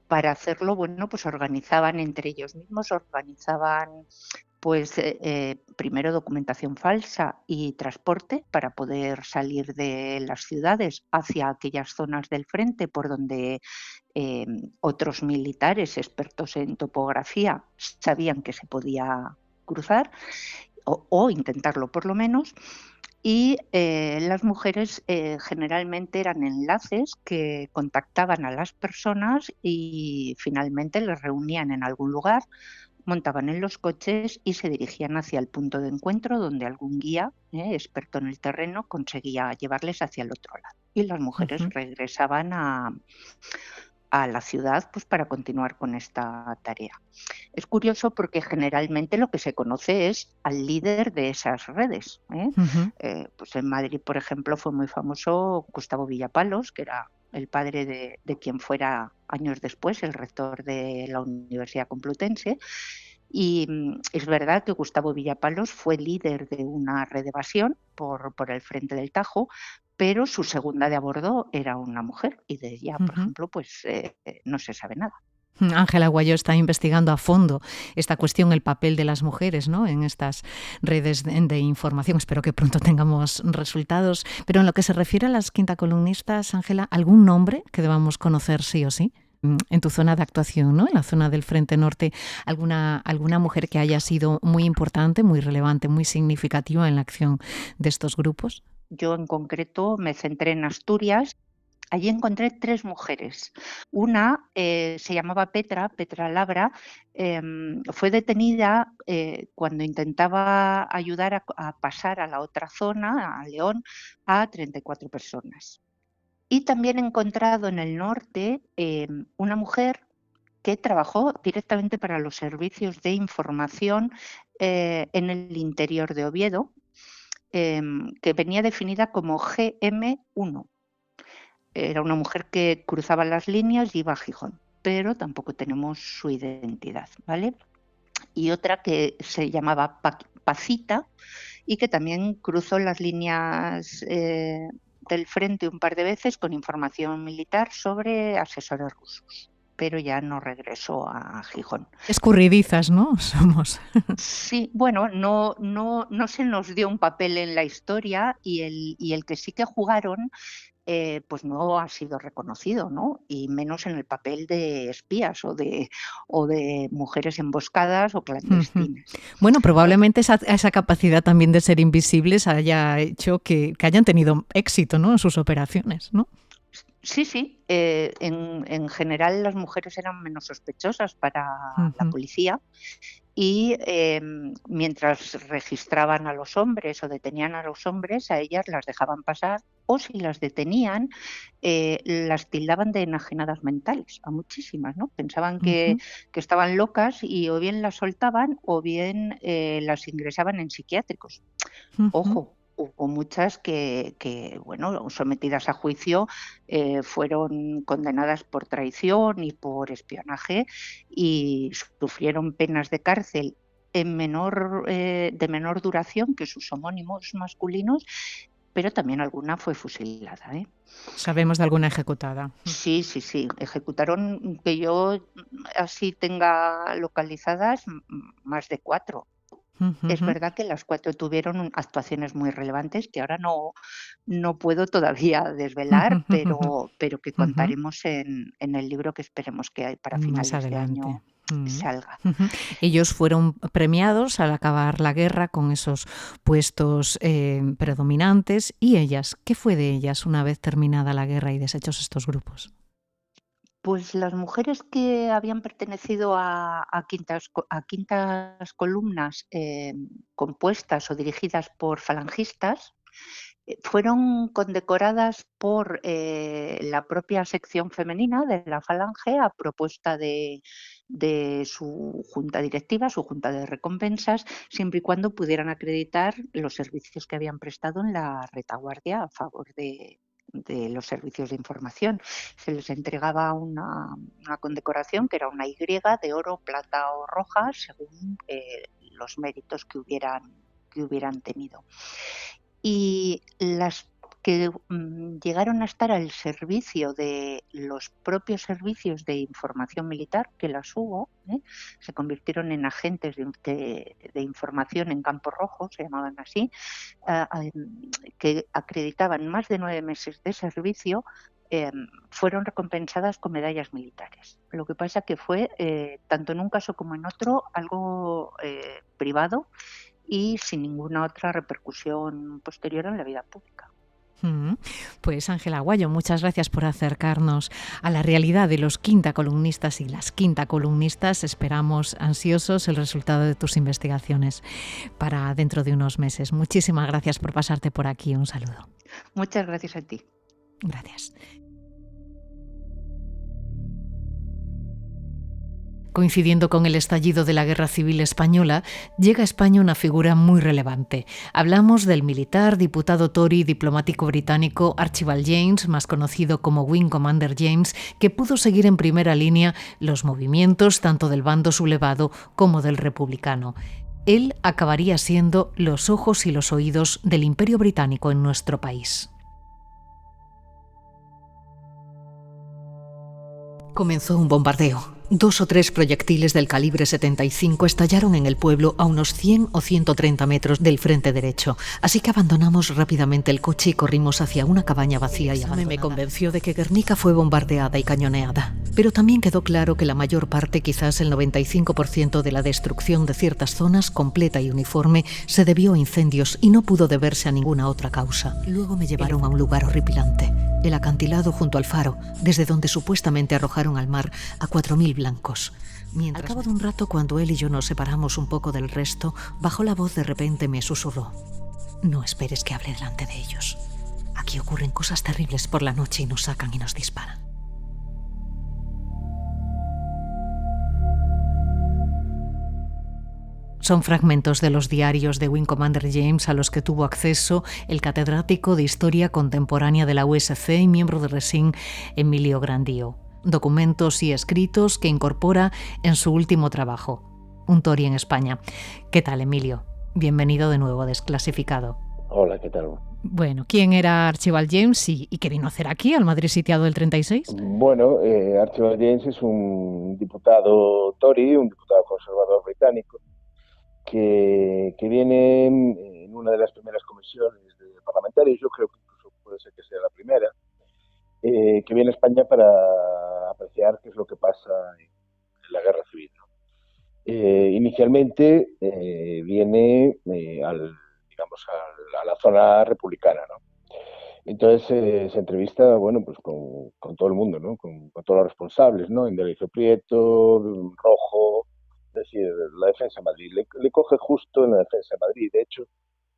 Para hacerlo, bueno, pues organizaban entre ellos mismos, organizaban pues primero documentación falsa y transporte para poder salir de las ciudades hacia aquellas zonas del frente por donde otros militares expertos en topografía sabían que se podía cruzar o intentarlo por lo menos. Y las mujeres generalmente eran enlaces que contactaban a las personas y finalmente les reunían en algún lugar, montaban en los coches y se dirigían hacia el punto de encuentro donde algún guía experto en el terreno conseguía llevarles hacia el otro lado. Y las mujeres Ujú. regresaban a la ciudad pues, para continuar con esta tarea. Es curioso porque generalmente lo que se conoce es al líder de esas redes. Ujú. Pues en Madrid, por ejemplo, fue muy famoso Gustavo Villapalos, que era el padre de quien fuera años después el rector de la Universidad Complutense. Y es verdad que Gustavo Villapalos fue líder de una red de evasión por el frente del Tajo, pero su segunda de a bordo era una mujer y de ella, por Ujú. ejemplo, pues no se sabe nada. Ángela Guayó está investigando a fondo esta cuestión, el papel de las mujeres, ¿no?, en estas redes de información. Espero que pronto tengamos resultados. Pero en lo que se refiere a las quintacolumnistas, Ángela, ¿algún nombre que debamos conocer sí o sí? En tu zona de actuación, ¿no?, en la zona del Frente Norte, alguna mujer que haya sido muy importante, muy relevante, muy significativa en la acción de estos grupos. Yo en concreto me centré en Asturias. Allí encontré 3 mujeres. Una se llamaba Petra Labra, fue detenida cuando intentaba ayudar a pasar a la otra zona, a León, a 34 personas. Y también he encontrado en el norte una mujer que trabajó directamente para los servicios de información en el interior de Oviedo, que venía definida como GM1. Era una mujer que cruzaba las líneas y iba a Gijón, pero tampoco tenemos su identidad, ¿vale? Y otra que se llamaba Pacita y que también cruzó las líneas del frente un par de veces con información militar sobre asesores rusos, pero ya no regresó a Gijón. Escurridizas, ¿no? Somos. Sí, bueno, no se nos dio un papel en la historia y el que sí que jugaron pues no ha sido reconocido, ¿no? Y menos en el papel de espías o de mujeres emboscadas o Ujú. clandestinas. Bueno, Eh, probablemente esa capacidad también de ser invisibles haya hecho que hayan tenido éxito, ¿no?, en sus operaciones, ¿no? sí, en general las mujeres eran menos sospechosas para la Ujú. policía y mientras registraban a los hombres o detenían a los hombres, a ellas las dejaban pasar o si las detenían, las tildaban de enajenadas mentales, a muchísimas, ¿no? Pensaban Ujú. que estaban locas y o bien las soltaban o bien las ingresaban en psiquiátricos. Ujú. Ojo, hubo muchas bueno, sometidas a juicio, fueron condenadas por traición y por espionaje y sufrieron penas de cárcel de menor duración que sus homónimos masculinos, pero también alguna fue fusilada, ¿eh? Sabemos de alguna ejecutada. Sí, ejecutaron, que yo así tenga localizadas, más de 4. Es Ujú. verdad que las 4 tuvieron actuaciones muy relevantes que ahora no puedo todavía desvelar, pero que Ujú. contaremos en el libro que esperemos que para Más finales de adelante. año salga. Ujú. Ellos fueron premiados al acabar la guerra con esos puestos predominantes. ¿Y ellas? ¿Qué fue de ellas una vez terminada la guerra y deshechos estos grupos? Pues las mujeres que habían pertenecido a quintas columnas, compuestas o dirigidas por falangistas, fueron condecoradas por la propia sección femenina de la Falange a propuesta de su junta directiva, su junta de recompensas, siempre y cuando pudieran acreditar los servicios que habían prestado en la retaguardia a favor de los servicios de información. Se les entregaba una condecoración que era una Y de oro, plata o roja, según los méritos que hubieran tenido. Y las que llegaron a estar al servicio de los propios servicios de información militar, que las hubo, se convirtieron en agentes de información en Campo Rojo, se llamaban así, que acreditaban más de 9 meses de servicio, fueron recompensadas con medallas militares. Lo que pasa que fue, tanto en un caso como en otro, algo privado y sin ninguna otra repercusión posterior en la vida pública. Pues Ángela Aguayo, muchas gracias por acercarnos a la realidad de los quintacolumnistas y las quintacolumnistas. Esperamos ansiosos el resultado de tus investigaciones para dentro de unos meses. Muchísimas gracias por pasarte por aquí. Un saludo. Muchas gracias a ti. Gracias. Coincidiendo con el estallido de la Guerra Civil Española, llega a España una figura muy relevante. Hablamos del militar, diputado Tory y diplomático británico Archibald James, más conocido como Wing Commander James, que pudo seguir en primera línea los movimientos tanto del bando sublevado como del republicano. Él acabaría siendo los ojos y los oídos del Imperio Británico en nuestro país. Comenzó un bombardeo. 2 o 3 proyectiles del calibre 75 estallaron en el pueblo a unos 100 o 130 metros del frente derecho, así que abandonamos rápidamente el coche y corrimos hacia una cabaña vacía y abandonada. Me convenció de que Guernica fue bombardeada y cañoneada, pero también quedó claro que la mayor parte, quizás el 95% de la destrucción de ciertas zonas, completa y uniforme, se debió a incendios y no pudo deberse a ninguna otra causa. Luego me llevaron a un lugar horripilante, el acantilado junto al faro, desde donde supuestamente arrojaron al mar a 4.000 blancos. Al cabo de un rato, cuando él y yo nos separamos un poco del resto, bajó la voz, de repente me susurró: no esperes que hable delante de ellos. Aquí ocurren cosas terribles por la noche y nos sacan y nos disparan. Son fragmentos de los diarios de Wing Commander James a los que tuvo acceso el catedrático de Historia Contemporánea de la USC y miembro de RESIN, Emilio Grandío. Documentos y escritos que incorpora en su último trabajo, Un Tory en España. ¿Qué tal, Emilio? Bienvenido de nuevo a Desclasificado. Hola, ¿qué tal? Bueno, ¿quién era Archibald James y qué vino a hacer aquí, al Madrid sitiado del 36? Bueno, Archibald James es un diputado Tory, un diputado conservador británico, que viene en una de las primeras comisiones parlamentarias, yo creo que incluso puede ser que sea la primera, que viene a España para apreciar qué es lo que pasa en la guerra civil, ¿no? Inicialmente viene a la zona republicana, ¿no? Entonces se entrevista, bueno, pues con todo el mundo, ¿no? Con todos los responsables, ¿no? Indalecio Prieto, Rojo, es decir, la Defensa de Madrid. Le coge justo en la Defensa de Madrid. De hecho,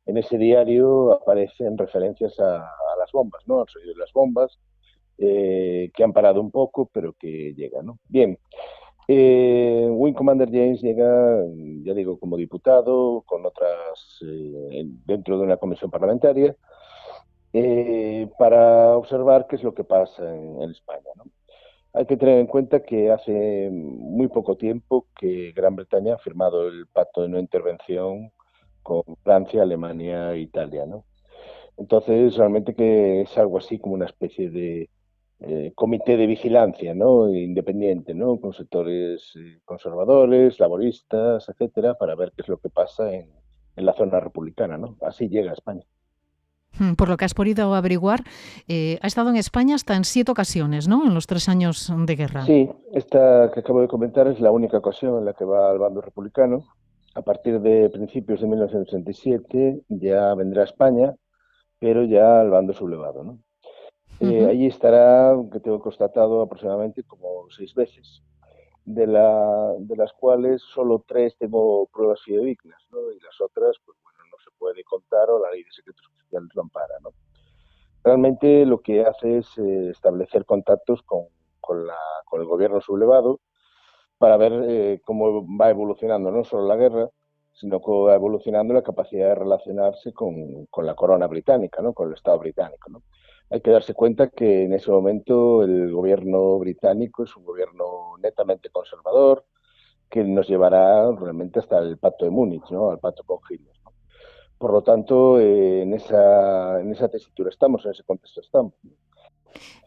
en ese diario aparecen referencias a las bombas, ¿no? Al sonido de las bombas, que han parado un poco, pero que llegan, ¿no? Bien, Wing Commander James llega, ya digo, como diputado, con otras, dentro de una comisión parlamentaria, para observar qué es lo que pasa en España, ¿no? Hay que tener en cuenta que hace muy poco tiempo que Gran Bretaña ha firmado el pacto de no intervención con Francia, Alemania e Italia, ¿no? Entonces, realmente que es algo así como una especie de comité de vigilancia, ¿no? Independiente, ¿no? Con sectores conservadores, laboristas, etcétera, para ver qué es lo que pasa en la zona republicana, ¿no? Así llega a España. Por lo que has podido averiguar, ha estado en España hasta en 7 ocasiones, ¿no? En los 3 años de guerra. Sí, esta que acabo de comentar es la única ocasión en la que va al bando republicano. A partir de principios de 1987 ya vendrá a España, pero ya al bando sublevado, ¿no? Allí estará, que tengo constatado, aproximadamente como 6 veces, de las cuales solo 3 tengo pruebas fidedignas, ¿no? Y las otras, pues bueno, no se puede contar o la ley de secretos oficiales lo ampara, ¿no? Realmente lo que hace es establecer contactos con el gobierno sublevado para ver cómo va evolucionando no solo la guerra, sino cómo va evolucionando la capacidad de relacionarse con la corona británica, ¿no? Con el Estado británico, ¿no? Hay que darse cuenta que en ese momento el gobierno británico es un gobierno netamente conservador, que nos llevará realmente hasta el Pacto de Múnich, ¿no? Al Pacto con Hitler, ¿no? Por lo tanto, en esa tesitura estamos, en ese contexto estamos.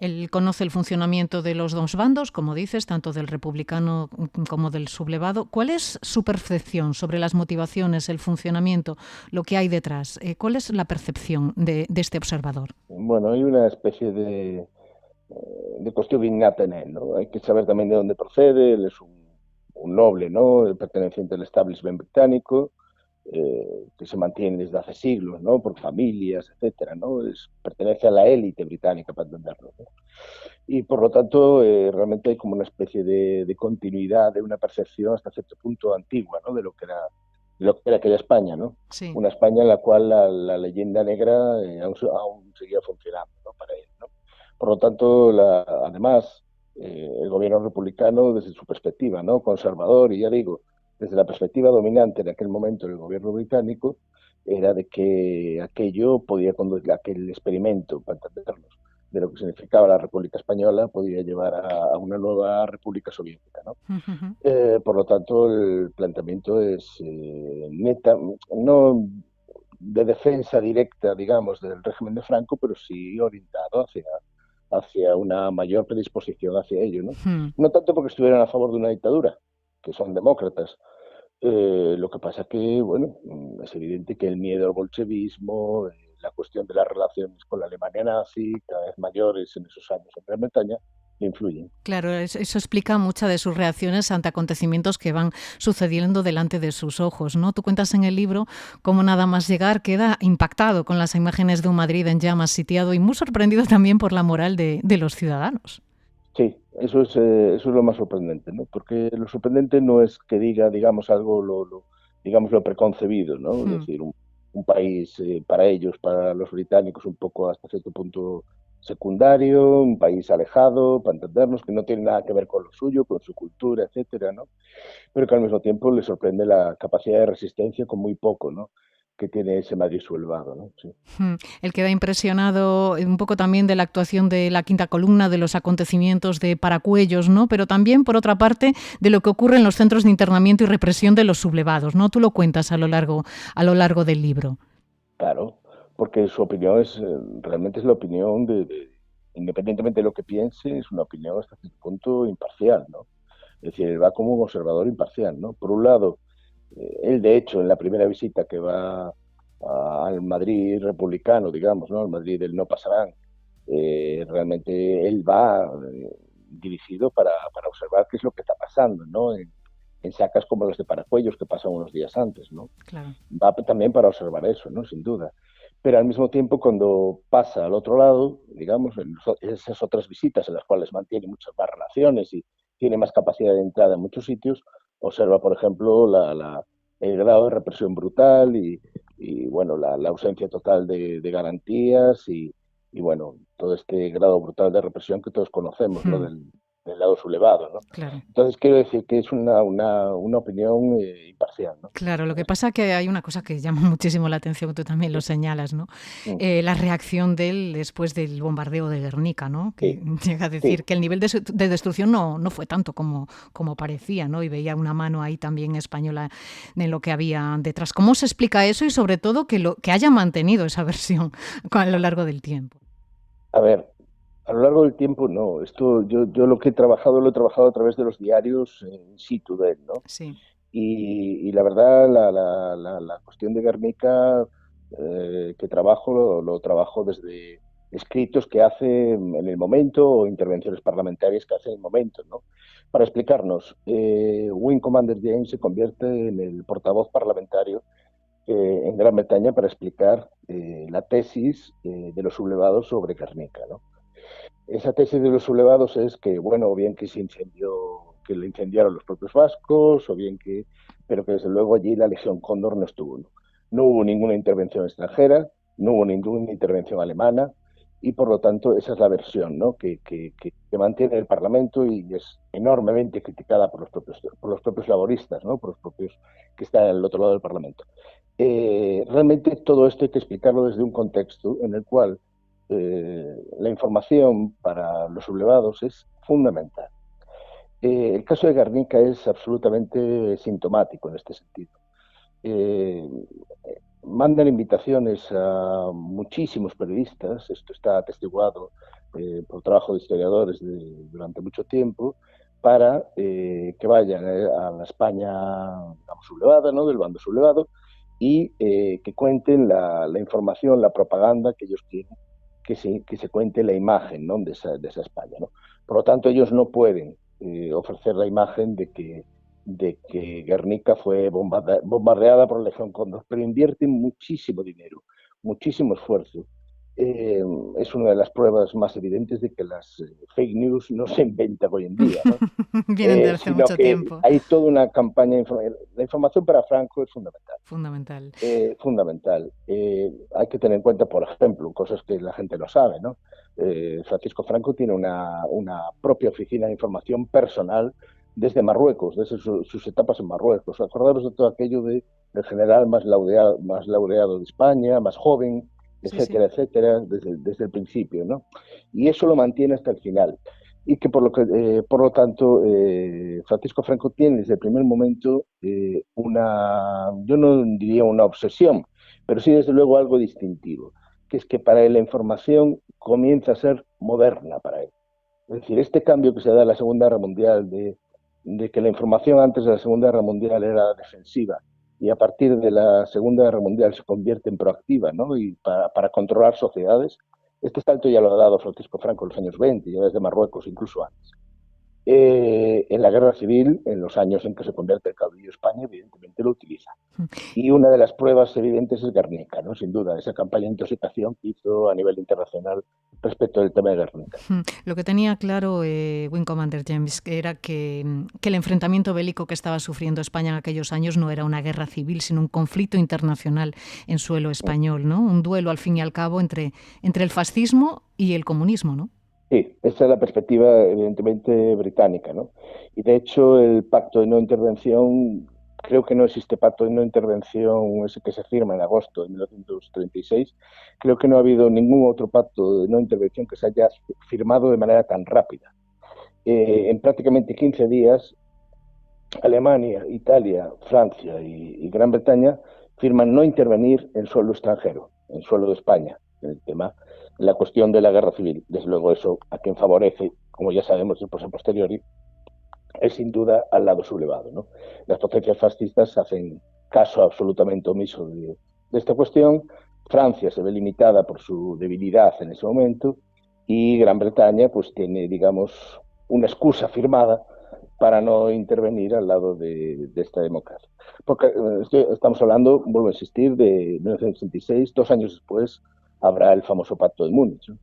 Él conoce el funcionamiento de los dos bandos, como dices, tanto del republicano como del sublevado. ¿Cuál es su percepción sobre las motivaciones, el funcionamiento, lo que hay detrás? ¿Cuál es la percepción de este observador? Bueno, hay una especie de de cuestión innata en él, ¿no? Hay que saber también de dónde procede. Él es un noble, ¿no? Perteneciente al establishment británico, que se mantiene desde hace siglos, ¿no? Por familias, etcétera, ¿no? Pertenece a la élite británica, para entenderlo, ¿no? Y por lo tanto, realmente hay como una especie de continuidad, de una percepción hasta cierto punto antigua, ¿no? De lo que era aquella España, ¿no? Sí. Una España en la cual la leyenda negra aún seguía funcionando, ¿no? Para él, ¿no? Por lo tanto, además, el gobierno republicano, desde su perspectiva, ¿no? Conservador, y ya digo, desde la perspectiva dominante en aquel momento del gobierno británico, era de que aquello podía conducir, aquel experimento, para entendernos, de lo que significaba la República Española, podría llevar a una nueva República Soviética, ¿no? Por lo tanto, el planteamiento es neta, no de defensa directa, digamos, del régimen de Franco, pero sí orientado hacia una mayor predisposición hacia ello, ¿no? Hmm. No tanto porque estuvieran a favor de una dictadura, que son demócratas. Lo que pasa que, bueno, es evidente que el miedo al bolchevismo, la cuestión de las relaciones con la Alemania nazi, cada vez mayores en esos años en Gran Bretaña, influyen. Claro, eso explica muchas de sus reacciones ante acontecimientos que van sucediendo delante de sus ojos, ¿no? Tú cuentas en el libro cómo nada más llegar queda impactado con las imágenes de un Madrid en llamas, sitiado, y muy sorprendido también por la moral de los ciudadanos. Sí, eso es lo más sorprendente, ¿no? Porque lo sorprendente no es que diga, digamos, algo digamos, lo preconcebido, ¿no? Es decir, un país para ellos, para los británicos, un poco hasta cierto punto secundario, un país alejado, para entendernos, que no tiene nada que ver con lo suyo, con su cultura, etcétera, ¿no? Pero que al mismo tiempo les sorprende la capacidad de resistencia con muy poco, ¿no? Que tiene ese Madrid sublevado, ¿no? Sí. Él queda impresionado un poco también de la actuación de la Quinta Columna, de los acontecimientos de Paracuellos, ¿no? Pero también, por otra parte, de lo que ocurre en los centros de internamiento y represión de los sublevados, ¿no? Tú lo cuentas a lo largo del libro. Claro, porque su opinión realmente es la opinión independientemente de lo que piense, es una opinión hasta cierto punto imparcial, ¿no? Es decir, él va como un observador imparcial, ¿no? Por un lado, él de hecho en la primera visita que va al Madrid republicano, digamos, ¿no? Al Madrid del no pasarán, realmente él va dirigido para observar qué es lo que está pasando, ¿no? En sacas como las de Paracuellos que pasan unos días antes, ¿no? Claro. Va también para observar eso, ¿no? Sin duda. Pero al mismo tiempo, cuando pasa al otro lado, digamos, en esas otras visitas en las cuales mantiene muchas más relaciones y tiene más capacidad de entrada en muchos sitios, observa, por ejemplo, el grado de represión brutal y bueno, la ausencia total de garantías y, bueno, todo este grado brutal de represión que todos conocemos, ¿no? Del lado sublevado, ¿no? Claro. Entonces, quiero decir que es una opinión imparcial, ¿no? Claro, lo que pasa es que hay una cosa que llama muchísimo la atención, tú también lo señalas, ¿no? La reacción de él después del bombardeo de Guernica, ¿no? Que llega a decir que el nivel de destrucción no fue tanto como parecía, ¿no? Y veía una mano ahí también española en lo que había detrás. ¿Cómo se explica eso y sobre todo que haya mantenido esa versión a lo largo del tiempo? A ver, a lo largo del tiempo no. Esto yo lo que he trabajado lo he trabajado a través de los diarios in situ de él, ¿no? Sí. Y la verdad, la cuestión de Guernica que trabajo, lo trabajo desde escritos que hace en el momento o intervenciones parlamentarias que hace en el momento, ¿no? Para explicarnos, Wing Commander James se convierte en el portavoz parlamentario en Gran Bretaña para explicar la tesis de los sublevados sobre Guernica, ¿no? Esa tesis de los sublevados es que, bueno, o bien que se incendió, que le incendiaron los propios vascos, o bien que, pero que desde luego allí la Legión Cóndor no estuvo, ¿no? No hubo ninguna intervención extranjera, no hubo ninguna intervención alemana, y por lo tanto esa es la versión, ¿no? que mantiene el Parlamento y es enormemente criticada por los propios laboristas, ¿no? Por los propios que están al otro lado del Parlamento. Realmente todo esto hay que explicarlo desde un contexto en el cual la información para los sublevados es fundamental. El caso de Guernica es absolutamente sintomático en este sentido. Mandan invitaciones a muchísimos periodistas, esto está atestiguado por trabajo de historiadores durante mucho tiempo, para que vayan a la España, digamos, sublevada, ¿no? Del bando sublevado, y que cuenten la información, la propaganda que ellos quieren que se cuente la imagen, ¿no?, de esa España, ¿no? Por lo tanto, ellos no pueden ofrecer la imagen de que Guernica fue bombardeada por la Legión Cóndor, pero invierten muchísimo dinero, muchísimo esfuerzo. Es una de las pruebas más evidentes de que las fake news no se inventan hoy en día, ¿no? Vienen de hace Sino mucho que tiempo. hay toda una campaña. La información para Franco es fundamental. Fundamental. Fundamental. Hay que tener en cuenta, por ejemplo, cosas que la gente no sabe, ¿no? Francisco Franco tiene una propia oficina de información personal desde Marruecos, desde sus etapas en Marruecos. Acordaros de todo aquello del general más laureado de España, más joven, etcétera, sí, etcétera, desde el principio, ¿no? Y eso lo mantiene hasta el final. Y que por lo tanto, Francisco Franco tiene desde el primer momento yo no diría una obsesión, pero sí desde luego algo distintivo, que es que para él la información comienza a ser moderna para él. Es decir, este cambio que se da en la Segunda Guerra Mundial, de que la información antes de la Segunda Guerra Mundial era defensiva y a partir de la Segunda Guerra Mundial se convierte en proactiva, ¿no? Y para controlar sociedades. Este salto ya lo ha dado Francisco Franco en los años 20, ya desde Marruecos, incluso antes. En la guerra civil, en los años en que se convierte el caudillo España, evidentemente lo utiliza. Y una de las pruebas evidentes es Guernica, ¿no? Sin duda, esa campaña de intoxicación que hizo a nivel internacional respecto del tema de Guernica. Lo que tenía claro Wing Commander James era que el enfrentamiento bélico que estaba sufriendo España en aquellos años no era una guerra civil, sino un conflicto internacional en suelo español, ¿no? Un duelo, al fin y al cabo, entre el fascismo y el comunismo, ¿no? Sí, esa es la perspectiva evidentemente británica, ¿no? Y de hecho el pacto de no intervención, creo que no existe pacto de no intervención ese que se firma en agosto de 1936, creo que no ha habido ningún otro pacto de no intervención que se haya firmado de manera tan rápida. En prácticamente 15 días, Alemania, Italia, Francia y Gran Bretaña firman no intervenir en suelo extranjero, en suelo de España, en el tema, en la cuestión de la guerra civil. Desde luego eso a quien favorece, como ya sabemos después a posteriori, es sin duda al lado sublevado, ¿no? Las potencias fascistas hacen caso absolutamente omiso de esta cuestión. Francia se ve limitada por su debilidad en ese momento y Gran Bretaña pues tiene, digamos, una excusa firmada para no intervenir al lado de esta democracia. Porque estamos hablando, vuelvo a insistir, de 1966, 2 años después habrá el famoso Pacto de Múnich, ¿no?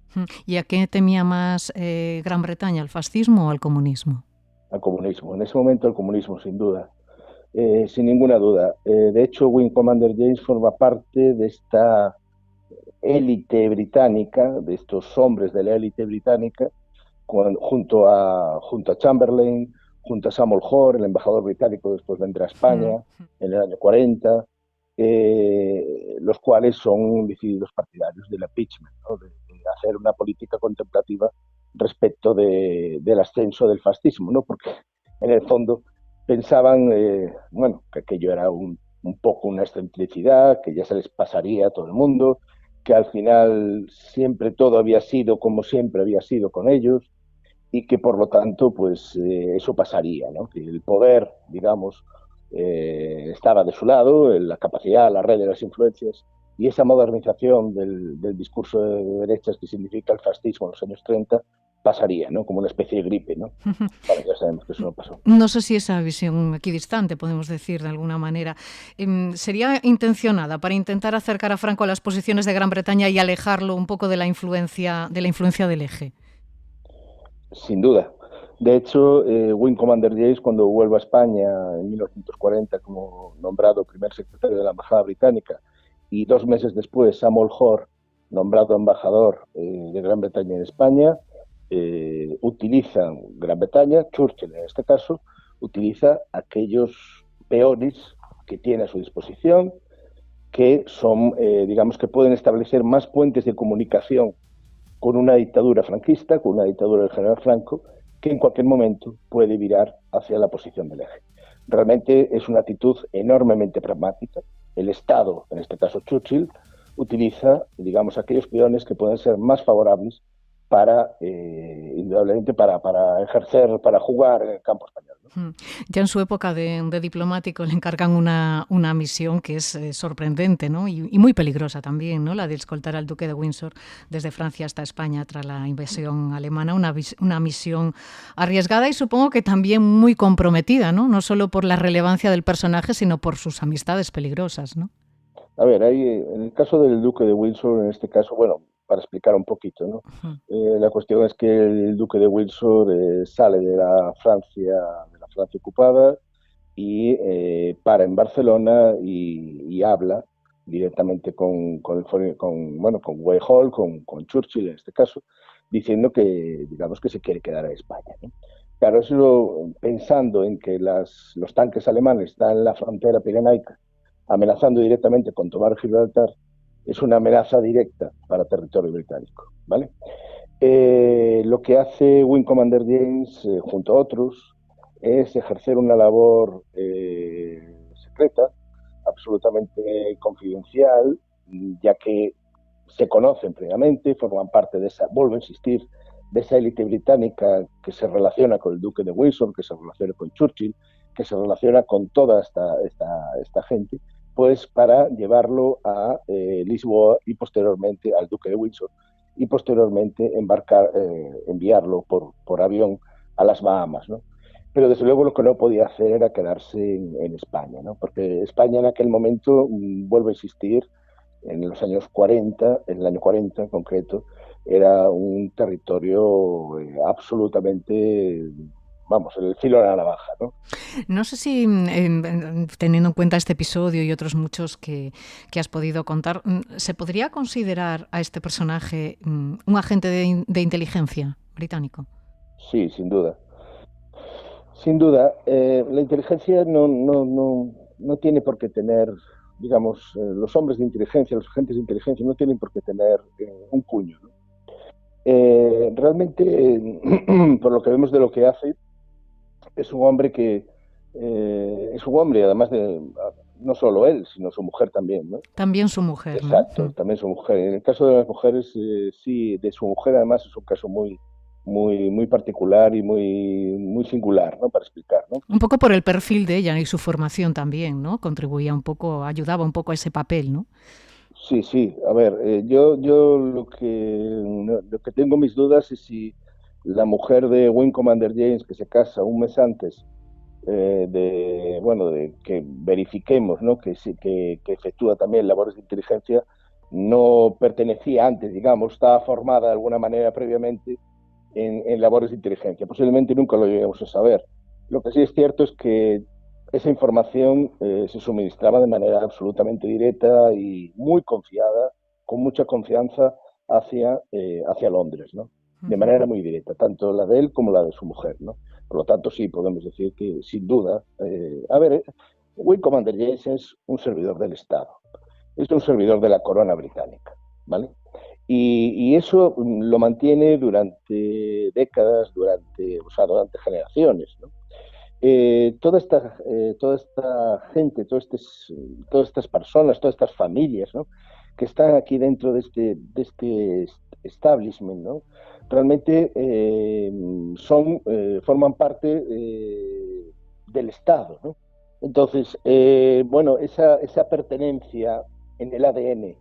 ¿Y a qué temía más Gran Bretaña, al fascismo o al comunismo? Al comunismo. En ese momento al comunismo, sin duda. Sin ninguna duda. De hecho, Wing Commander James forma parte de esta élite británica, de estos hombres de la élite británica, junto a Chamberlain, junto a Samuel Hoare, el embajador británico, después vendrá a España en el año 40, los cuales son decididos partidarios del impeachment, ¿no? de hacer una política contemplativa respecto del ascenso del fascismo, ¿no? Porque en el fondo pensaban que aquello era un poco una excentricidad, que ya se les pasaría a todo el mundo, que al final siempre todo había sido como siempre había sido con ellos y que por lo tanto pues eso pasaría, ¿no? Que el poder, digamos, estaba de su lado, la capacidad, la red de las influencias y esa modernización del discurso de derechas que significa el fascismo en los años 30 pasaría, ¿no? Como una especie de gripe, ¿no? Bueno, ya sabemos que eso no pasó. No sé si esa visión equidistante, podemos decir de alguna manera, sería intencionada para intentar acercar a Franco a las posiciones de Gran Bretaña y alejarlo un poco de la influencia del eje. Sin duda. De hecho, Wing Commander James, cuando vuelve a España en 1940 como nombrado primer secretario de la Embajada Británica y 2 meses después Samuel Hoare, nombrado embajador de Gran Bretaña en España, utilizan Gran Bretaña, Churchill en este caso, utiliza aquellos peones que tiene a su disposición, que son, digamos, que pueden establecer más puentes de comunicación con una dictadura franquista, con una dictadura del general Franco, que en cualquier momento puede virar hacia la posición del eje. Realmente es una actitud enormemente pragmática. El Estado, en este caso Churchill, utiliza, digamos, aquellos peones que pueden ser más favorables para, indudablemente, para ejercer, para jugar en el campo español. ¿no? Ya en su época de diplomático le encargan una misión que es sorprendente, ¿no? Y muy peligrosa también, ¿no? La de escoltar al duque de Windsor desde Francia hasta España tras la invasión alemana, una misión arriesgada y supongo que también muy comprometida, ¿no? No solo por la relevancia del personaje, sino por sus amistades peligrosas, ¿no? A ver, ahí, en el caso del duque de Windsor, en este caso, bueno, para explicar un poquito, ¿no? La cuestión es que el duque de Windsor sale de la Francia ocupada y para en Barcelona y habla directamente con Weyhall, con Churchill en este caso, diciendo que, digamos, que se quiere quedar en España, ¿no? Claro, eso pensando en que los tanques alemanes están en la frontera pirenaica amenazando directamente con tomar Gibraltar, es una amenaza directa para territorio británico, ¿vale? Lo que hace Wing Commander James, junto a otros, es ejercer una labor secreta, absolutamente confidencial, ya que se conocen previamente, forman parte de esa, vuelvo a insistir, de esa élite británica que se relaciona con el duque de Windsor, que se relaciona con Churchill, que se relaciona con toda esta gente, pues para llevarlo a Lisboa y posteriormente al duque de Windsor y posteriormente enviarlo por avión a las Bahamas, ¿no? Pero desde luego lo que no podía hacer era quedarse en España, ¿no? Porque España en aquel momento, vuelvo a insistir, en los años 40, en el año 40 en concreto, era un territorio absolutamente, vamos, en el filo de la navaja, ¿no? No sé si, teniendo en cuenta este episodio y otros muchos que has podido contar, ¿se podría considerar a este personaje un agente de inteligencia británico? Sí, sin duda. Sin duda, la inteligencia no tiene por qué tener, digamos, los hombres de inteligencia, los agentes de inteligencia no tienen por qué tener un cuño, ¿no? Realmente, por lo que vemos de lo que hace, es un hombre es un hombre, además de, no solo él, sino su mujer también, ¿no? También su mujer, ¿no? Exacto, también su mujer. En el caso de las mujeres, sí, de su mujer además es un caso muy particular y muy singular, ¿no? Para explicar, ¿no? Un poco por el perfil de ella y su formación también, ¿no? Contribuía un poco, ayudaba un poco a ese papel, ¿no? Sí, sí. A ver, yo lo que tengo mis dudas es si la mujer de Wing Commander James, que se casa un mes antes de que verifiquemos, ¿no? Que efectúa también labores de inteligencia, no pertenecía antes, digamos, estaba formada de alguna manera previamente en labores de inteligencia. Posiblemente nunca lo lleguemos a saber. Lo que sí es cierto es que esa información se suministraba de manera absolutamente directa y muy confiada, con mucha confianza hacia Londres, ¿no? De manera muy directa, tanto la de él como la de su mujer, ¿no? Por lo tanto, sí, podemos decir que, sin duda, Wing Commander James es un servidor del Estado, es un servidor de la corona británica, ¿vale? Y eso lo mantiene durante décadas, durante generaciones, ¿no? Toda esta gente, todas estas personas, todas estas familias, ¿no? Que están aquí dentro de este establishment, ¿no? Realmente forman parte del Estado, ¿no? Entonces, esa pertenencia en el ADN,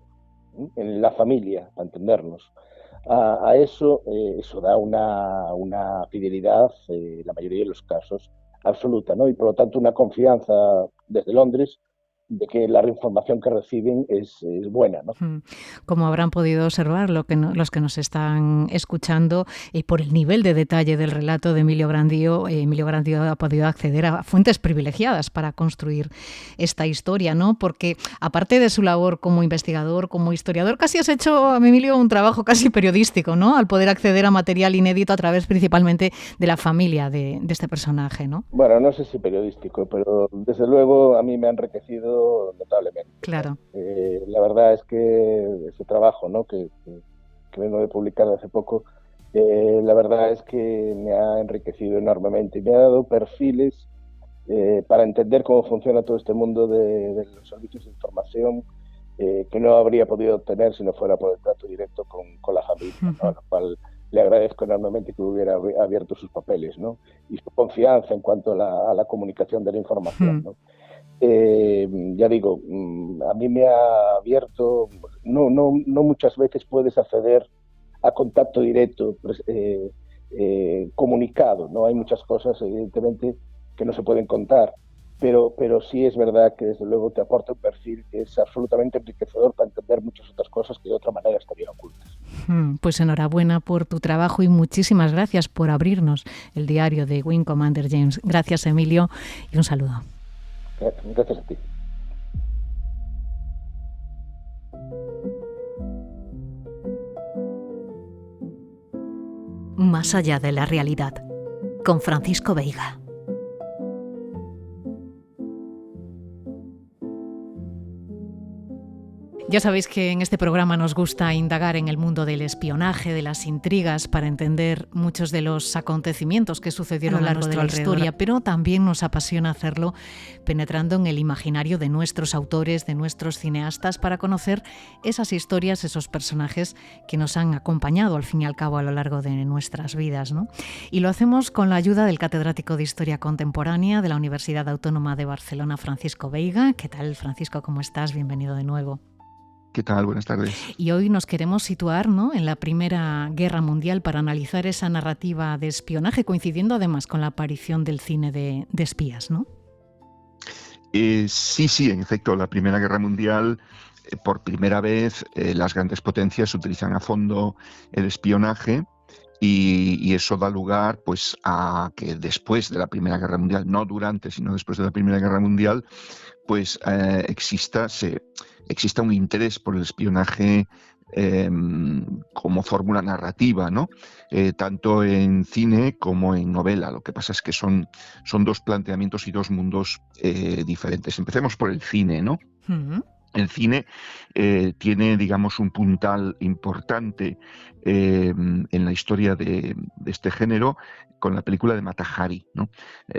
¿no? En la familia, para entendernos, a eso da una fidelidad, en la mayoría de los casos, absoluta, ¿no? Y por lo tanto una confianza desde Londres de que la información que reciben es buena, ¿no? Como habrán podido observar los que nos están escuchando, por el nivel de detalle del relato de Emilio Grandío ha podido acceder a fuentes privilegiadas para construir esta historia, ¿no? Porque aparte de su labor como investigador, como historiador, casi has hecho, Emilio, un trabajo casi periodístico, ¿no? Al poder acceder a material inédito a través principalmente de la familia de este personaje, ¿no? Bueno, no sé si periodístico, pero desde luego a mí me ha enriquecido notablemente. Claro. La verdad es que ese trabajo, ¿no? que vengo de publicar hace poco, la verdad es que me ha enriquecido enormemente y me ha dado perfiles para entender cómo funciona todo este mundo de los servicios de información que no habría podido obtener si no fuera por el trato directo con la familia, ¿no? Lo cual le agradezco enormemente que hubiera abierto sus papeles, ¿no? Y su confianza en cuanto a la comunicación de la información, ¿no? Ya digo, a mí me ha abierto, no muchas veces puedes acceder a contacto directo, comunicado, ¿no? Hay muchas cosas, evidentemente, que no se pueden contar, pero sí es verdad que desde luego te aporta un perfil que es absolutamente enriquecedor para entender muchas otras cosas que de otra manera estarían ocultas. Pues enhorabuena por tu trabajo y muchísimas gracias por abrirnos el diario de Wing Commander James. Gracias, Emilio, y un saludo. Gracias a ti. Más allá de la realidad, con Francisco Veiga. Ya sabéis que en este programa nos gusta indagar en el mundo del espionaje, de las intrigas, para entender muchos de los acontecimientos que sucedieron a lo largo de la historia, pero también nos apasiona hacerlo penetrando en el imaginario de nuestros autores, de nuestros cineastas, para conocer esas historias, esos personajes que nos han acompañado al fin y al cabo a lo largo de nuestras vidas, ¿no? Y lo hacemos con la ayuda del catedrático de Historia Contemporánea de la Universidad Autónoma de Barcelona, Francisco Veiga. ¿Qué tal, Francisco? ¿Cómo estás? Bienvenido de nuevo. ¿Qué tal? Buenas tardes. Y hoy nos queremos situar, ¿no?, en la Primera Guerra Mundial para analizar esa narrativa de espionaje, coincidiendo además con la aparición del cine de espías, ¿no? Sí, en efecto, la Primera Guerra Mundial, por primera vez, las grandes potencias utilizan a fondo el espionaje. Y eso da lugar, pues, a que después de la Primera Guerra Mundial, no durante, sino después de la Primera Guerra Mundial, pues exista un interés por el espionaje como fórmula narrativa, ¿no? Tanto en cine como en novela. Lo que pasa es que son dos planteamientos y dos mundos diferentes. Empecemos por el cine, ¿no? Uh-huh. El cine tiene, digamos, un puntal importante en la historia de este género con la película de Mata Hari, ¿no?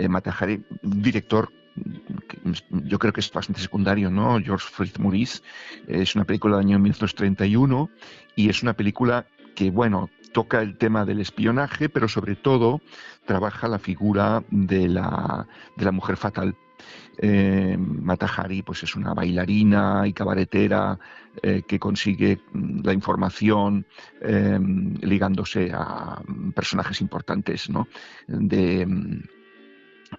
Mata Hari, un director que yo creo que es bastante secundario, ¿no? Georges Fritz-Maurice, es una película del año 1931 y es una película que, bueno, toca el tema del espionaje, pero sobre todo trabaja la figura de la mujer fatal. Mata Hari, pues, es una bailarina y cabaretera que consigue la información ligándose a personajes importantes, ¿no?,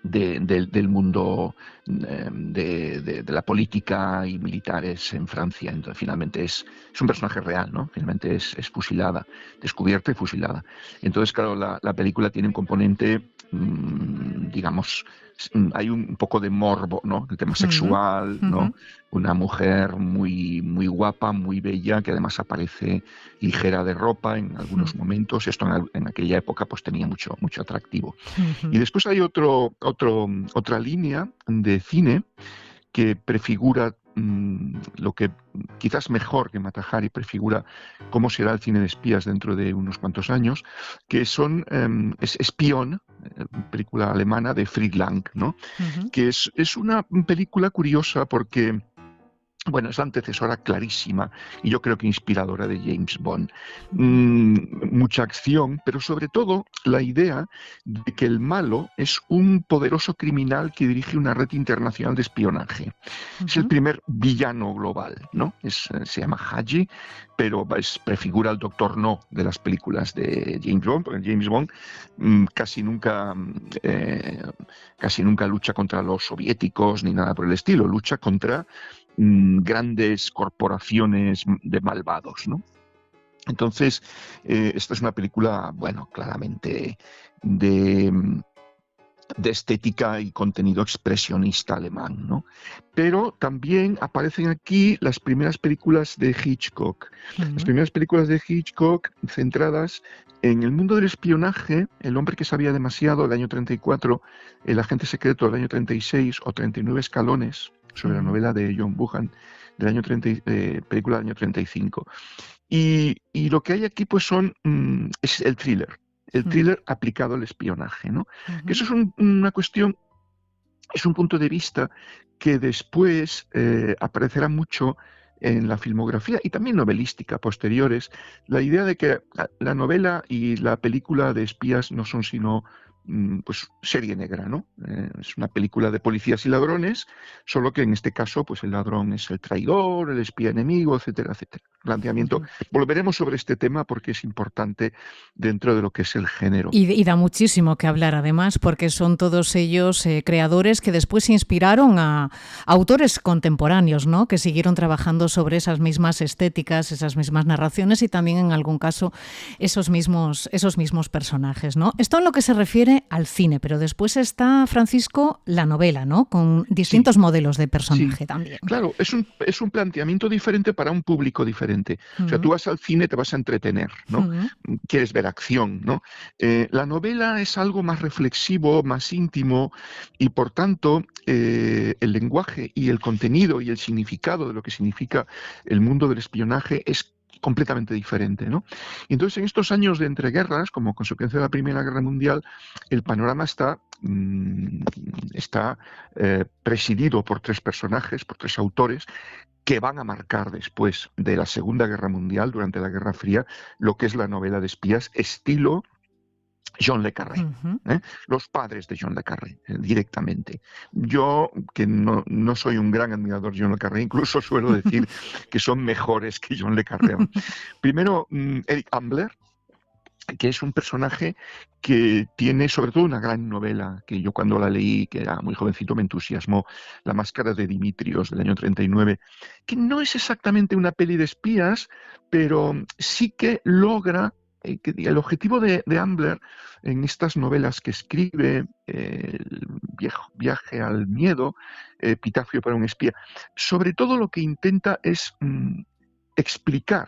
del mundo de la política y militares en Francia. Entonces, finalmente es un personaje real, ¿no? Finalmente es fusilada, descubierta y fusilada. Entonces, claro, la película tiene un componente, digamos, hay un poco de morbo, ¿no? El tema sexual, ¿no? Uh-huh. Una mujer muy, muy guapa, muy bella, que además aparece ligera de ropa en algunos momentos. Esto en aquella época pues tenía mucho atractivo. Uh-huh. Y después hay otra línea de cine que prefigura lo que quizás mejor que Mata Hari prefigura cómo será el cine de espías dentro de unos cuantos años, que es Espión, película alemana de Fritz Lang, ¿no? Uh-huh. Que es una película curiosa porque, bueno, es la antecesora clarísima y yo creo que inspiradora de James Bond. Mucha acción, pero sobre todo la idea de que el malo es un poderoso criminal que dirige una red internacional de espionaje. Uh-huh. Es el primer villano global, ¿no? Se llama Haji, pero prefigura al Doctor No de las películas de James Bond, porque James Bond casi nunca lucha contra los soviéticos ni nada por el estilo, lucha contra grandes corporaciones de malvados, ¿no? Entonces, esta es una película, bueno, claramente de estética y contenido expresionista alemán, ¿no? Pero también aparecen aquí las primeras películas de Hitchcock. Uh-huh. Las primeras películas de Hitchcock centradas en el mundo del espionaje, El hombre que sabía demasiado, del año 34, El agente secreto, del año 36, o 39 escalones, sobre la novela de John Buchan, del año película del año 35. Y lo que hay aquí pues es el thriller. El thriller aplicado al espionaje, ¿no? Uh-huh. Que eso es una cuestión, es un punto de vista que después aparecerá mucho en la filmografía y también novelística posteriores, la idea de que la novela y la película de espías no son sino pues serie negra, ¿no? Es una película de policías y ladrones, solo que en este caso pues el ladrón es el traidor, el espía enemigo, etcétera, etcétera. Planteamiento. Volveremos sobre este tema porque es importante dentro de lo que es el género. Y da muchísimo que hablar, además, porque son todos ellos creadores que después inspiraron a autores contemporáneos, ¿no? Que siguieron trabajando sobre esas mismas estéticas, esas mismas narraciones y también, en algún caso, esos mismos personajes, ¿no? Esto en lo que se refiere al cine, pero después está, Francisco, la novela, ¿no? Con distintos modelos de personaje también. Claro, es un planteamiento diferente para un público diferente. O sea, tú vas al cine, te vas a entretener, ¿no? Quieres ver acción, ¿no? La novela es algo más reflexivo, más íntimo y, por tanto, el lenguaje y el contenido y el significado de lo que significa el mundo del espionaje es completamente diferente, ¿no? Y entonces, en estos años de entreguerras, como consecuencia de la Primera Guerra Mundial, el panorama está presidido por tres personajes, por tres autores, que van a marcar después de la Segunda Guerra Mundial, durante la Guerra Fría, lo que es la novela de espías, estilo John le Carré, los padres de John le Carré, directamente. Yo, que no soy un gran admirador de John le Carré, incluso suelo decir que son mejores que John le Carré. Primero, Eric Ambler, que es un personaje que tiene sobre todo una gran novela, que yo cuando la leí, que era muy jovencito, me entusiasmó, La máscara de Dimitrios, del año 39, que no es exactamente una peli de espías, pero sí que logra que el objetivo de Ambler en estas novelas que escribe, el viaje al miedo, Epitafio para un espía, sobre todo lo que intenta es explicar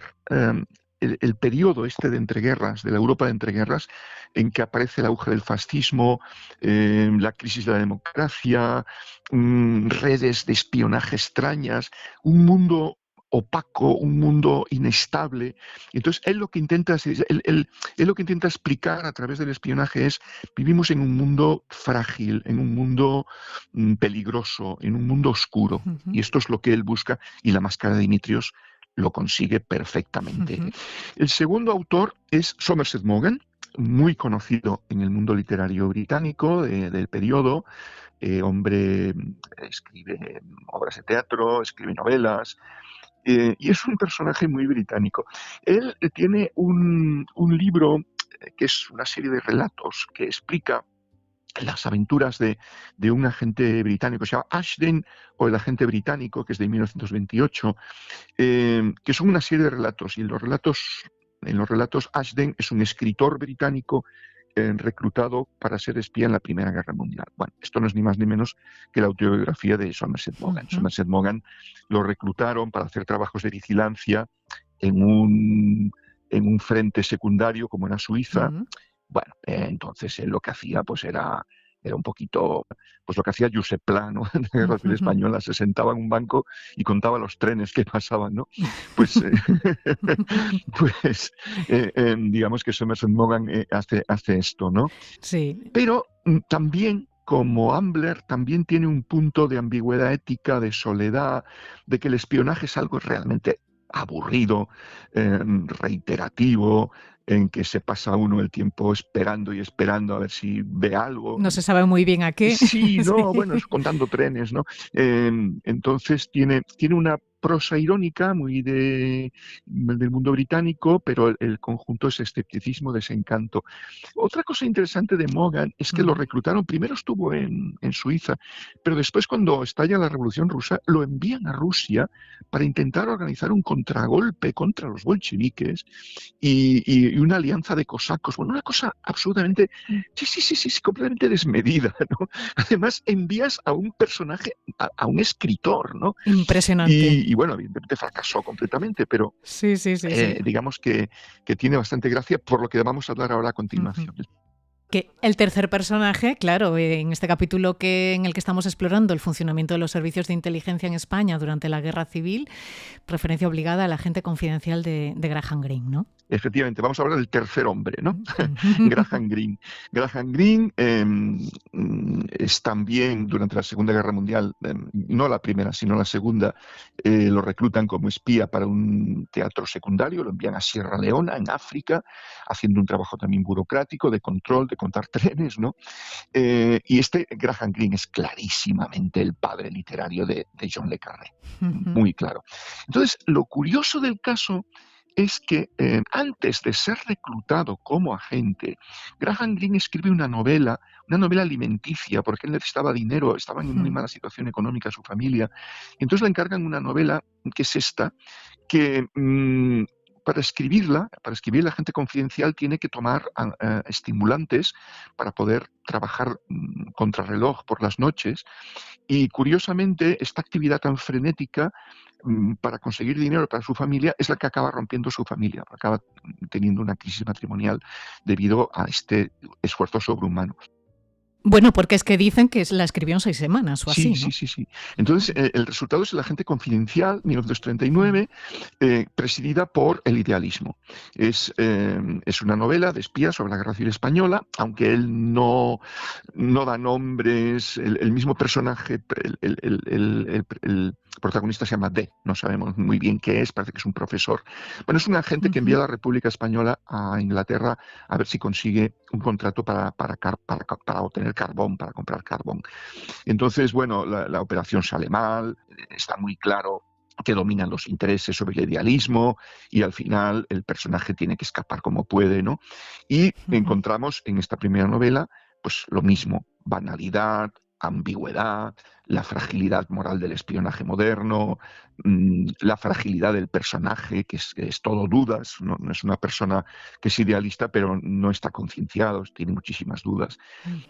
el periodo este de entreguerras, de la Europa de entreguerras, en que aparece el auge del fascismo, la crisis de la democracia, redes de espionaje extrañas, un mundo opaco, un mundo inestable. Entonces, él lo que intenta explicar a través del espionaje es: vivimos en un mundo frágil, en un mundo peligroso, en un mundo oscuro. Y esto es lo que él busca, y La máscara de Dimitrios lo consigue perfectamente. El segundo autor es Somerset Maugham, muy conocido en el mundo literario británico del periodo. Hombre escribe obras de teatro, escribe novelas, y es un personaje muy británico. Él tiene un libro que es una serie de relatos que explica las aventuras de un agente británico, se llama Ashden, o El agente británico, que es de 1928, que son una serie de relatos, y en los relatos Ashden es un escritor británico reclutado para ser espía en la Primera Guerra Mundial. Bueno, esto no es ni más ni menos que la autobiografía de Somerset Maugham. Somerset Maugham lo reclutaron para hacer trabajos de vigilancia en un frente secundario como era Suiza. Bueno, entonces él lo que hacía pues era un poquito pues lo que hacía Josep Pla, ¿no? En la Guerra Civil Española, se sentaba en un banco y contaba los trenes que pasaban, ¿no? Pues, digamos que Somerset Maugham hace esto, ¿no? Sí. Pero también, como Ambler, también tiene un punto de ambigüedad ética, de soledad, de que el espionaje es algo realmente aburrido, reiterativo, en que se pasa uno el tiempo esperando y esperando a ver si ve algo. No se sabe muy bien a qué. Sí, no, bueno, es contando trenes, ¿no? Entonces tiene una prosa irónica muy del mundo británico, pero el conjunto es escepticismo, desencanto. Otra cosa interesante de Maugham es que lo reclutaron, primero estuvo en Suiza, pero después, cuando estalla la Revolución Rusa, lo envían a Rusia para intentar organizar un contragolpe contra los bolcheviques y una alianza de cosacos. Bueno, una cosa absolutamente, sí, completamente desmedida, ¿no? Además, envías a un personaje, a un escritor, ¿no? Impresionante. Y bueno, evidentemente fracasó completamente, pero sí. digamos que tiene bastante gracia, por lo que vamos a hablar ahora a continuación. Que el tercer personaje, claro, en este capítulo en el que estamos explorando el funcionamiento de los servicios de inteligencia en España durante la Guerra Civil, referencia obligada al agente confidencial de Graham Greene, ¿no? Efectivamente, vamos a hablar del tercer hombre, ¿no? Graham Greene. Graham Greene es también, durante la Segunda Guerra Mundial, no la primera, sino la segunda, lo reclutan como espía para un teatro secundario, lo envían a Sierra Leona, en África, haciendo un trabajo también burocrático, de control, de contar trenes, ¿no? Y este Graham Greene es clarísimamente el padre literario de John le Carré, muy claro. Entonces, lo curioso del caso es que antes de ser reclutado como agente, Graham Greene escribe una novela alimenticia, porque él necesitaba dinero, estaba en muy mala situación económica su familia, y entonces le encargan una novela que es esta, que para escribirla, el agente confidencial tiene que tomar estimulantes para poder trabajar contrarreloj por las noches, y curiosamente esta actividad tan frenética para conseguir dinero para su familia es la que acaba rompiendo su familia, acaba teniendo una crisis matrimonial debido a este esfuerzo sobrehumano. Bueno, porque es que dicen que la escribió en 6 semanas o así, ¿no? Sí. Entonces, el resultado es El agente confidencial, 1939, presidida por el idealismo. Es una novela de espías sobre la Guerra Civil Española, aunque él no da nombres, el mismo personaje, el protagonista se llama D, no sabemos muy bien qué es, parece que es un profesor. Bueno, es un agente que envía a la República Española a Inglaterra a ver si consigue un contrato para obtener carbón, para comprar carbón. Entonces, bueno, la operación sale mal, está muy claro que dominan los intereses sobre el idealismo y al final el personaje tiene que escapar como puede, ¿no? Y encontramos en esta primera novela pues lo mismo, banalidad, ambigüedad, la fragilidad moral del espionaje moderno, la fragilidad del personaje, que es todo dudas, no es una persona que es idealista, pero no está concienciado, tiene muchísimas dudas.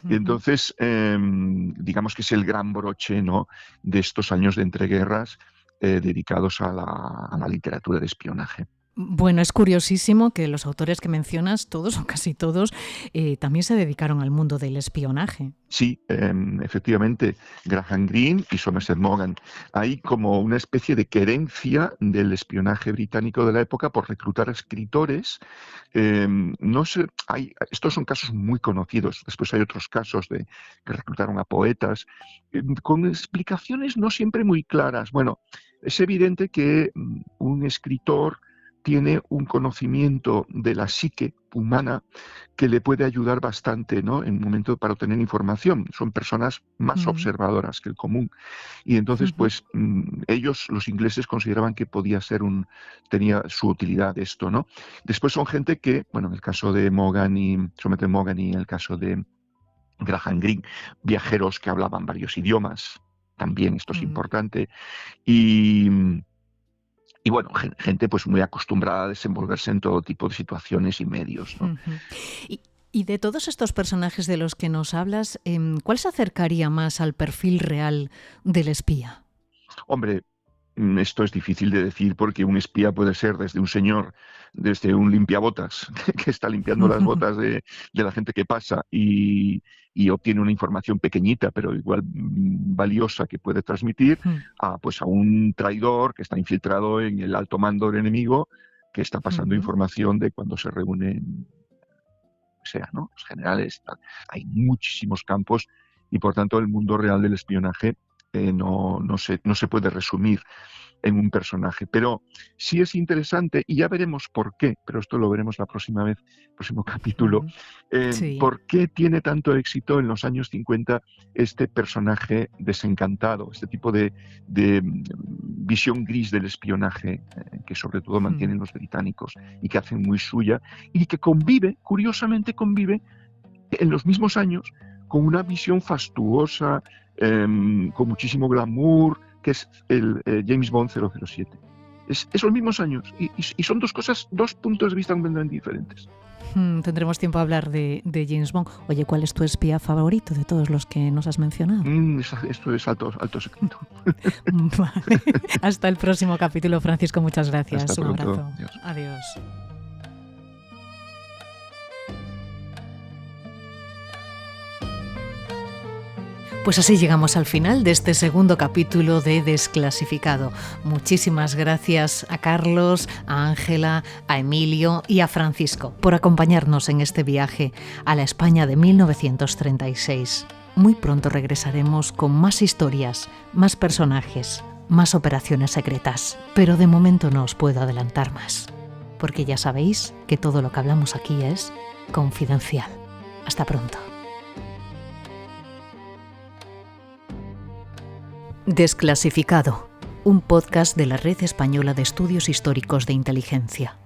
Y entonces, digamos que es el gran broche, ¿no?, de estos años de entreguerras dedicados a la literatura de espionaje. Bueno, es curiosísimo que los autores que mencionas, todos o casi todos, también se dedicaron al mundo del espionaje. Sí, efectivamente, Graham Greene y Somerset Maugham. Hay como una especie de querencia del espionaje británico de la época por reclutar a escritores. Estos son casos muy conocidos. Después hay otros casos que reclutaron a poetas, con explicaciones no siempre muy claras. Bueno, es evidente que un escritor tiene un conocimiento de la psique humana que le puede ayudar bastante, ¿no?, en un momento para obtener información. Son personas más observadoras que el común. Y entonces, pues, ellos, los ingleses, consideraban que tenía su utilidad esto, ¿no? Después son gente que, bueno, en el caso de Somerset Maugham y en el caso de Graham Greene, viajeros que hablaban varios idiomas, también esto es importante, y bueno, gente pues muy acostumbrada a desenvolverse en todo tipo de situaciones y medios, ¿no? Y de todos estos personajes de los que nos hablas, ¿cuál se acercaría más al perfil real del espía? Hombre, esto es difícil de decir porque un espía puede ser desde un limpiabotas que está limpiando las botas de la gente que pasa y obtiene una información pequeñita pero igual valiosa que puede transmitir, a un traidor que está infiltrado en el alto mando del enemigo, que está pasando información de cuando se reúnen, ¿no?, los generales. Hay muchísimos campos y por tanto el mundo real del espionaje no se puede resumir en un personaje, pero sí es interesante, y ya veremos por qué, pero esto lo veremos la próxima vez, próximo capítulo, por qué tiene tanto éxito en los años 50 este personaje desencantado, este tipo de visión gris del espionaje, que sobre todo mantienen los británicos y que hacen muy suya, y que curiosamente convive en los mismos años con una visión fastuosa, con muchísimo glamour, que es el James Bond 007. Es los mismos años y son dos puntos de vista completamente diferentes. Tendremos tiempo a hablar de James Bond. Oye, ¿cuál es tu espía favorito de todos los que nos has mencionado? Esto es alto secreto. Vale. Hasta el próximo capítulo, Francisco. Muchas gracias. Hasta Un pronto. abrazo. Adiós. Pues así llegamos al final de este segundo capítulo de Desclasificado. Muchísimas gracias a Carlos, a Ángela, a Emilio y a Francisco por acompañarnos en este viaje a la España de 1936. Muy pronto regresaremos con más historias, más personajes, más operaciones secretas. Pero de momento no os puedo adelantar más, porque ya sabéis que todo lo que hablamos aquí es confidencial. Hasta pronto. Desclasificado, un podcast de la Red Española de Estudios Históricos de Inteligencia.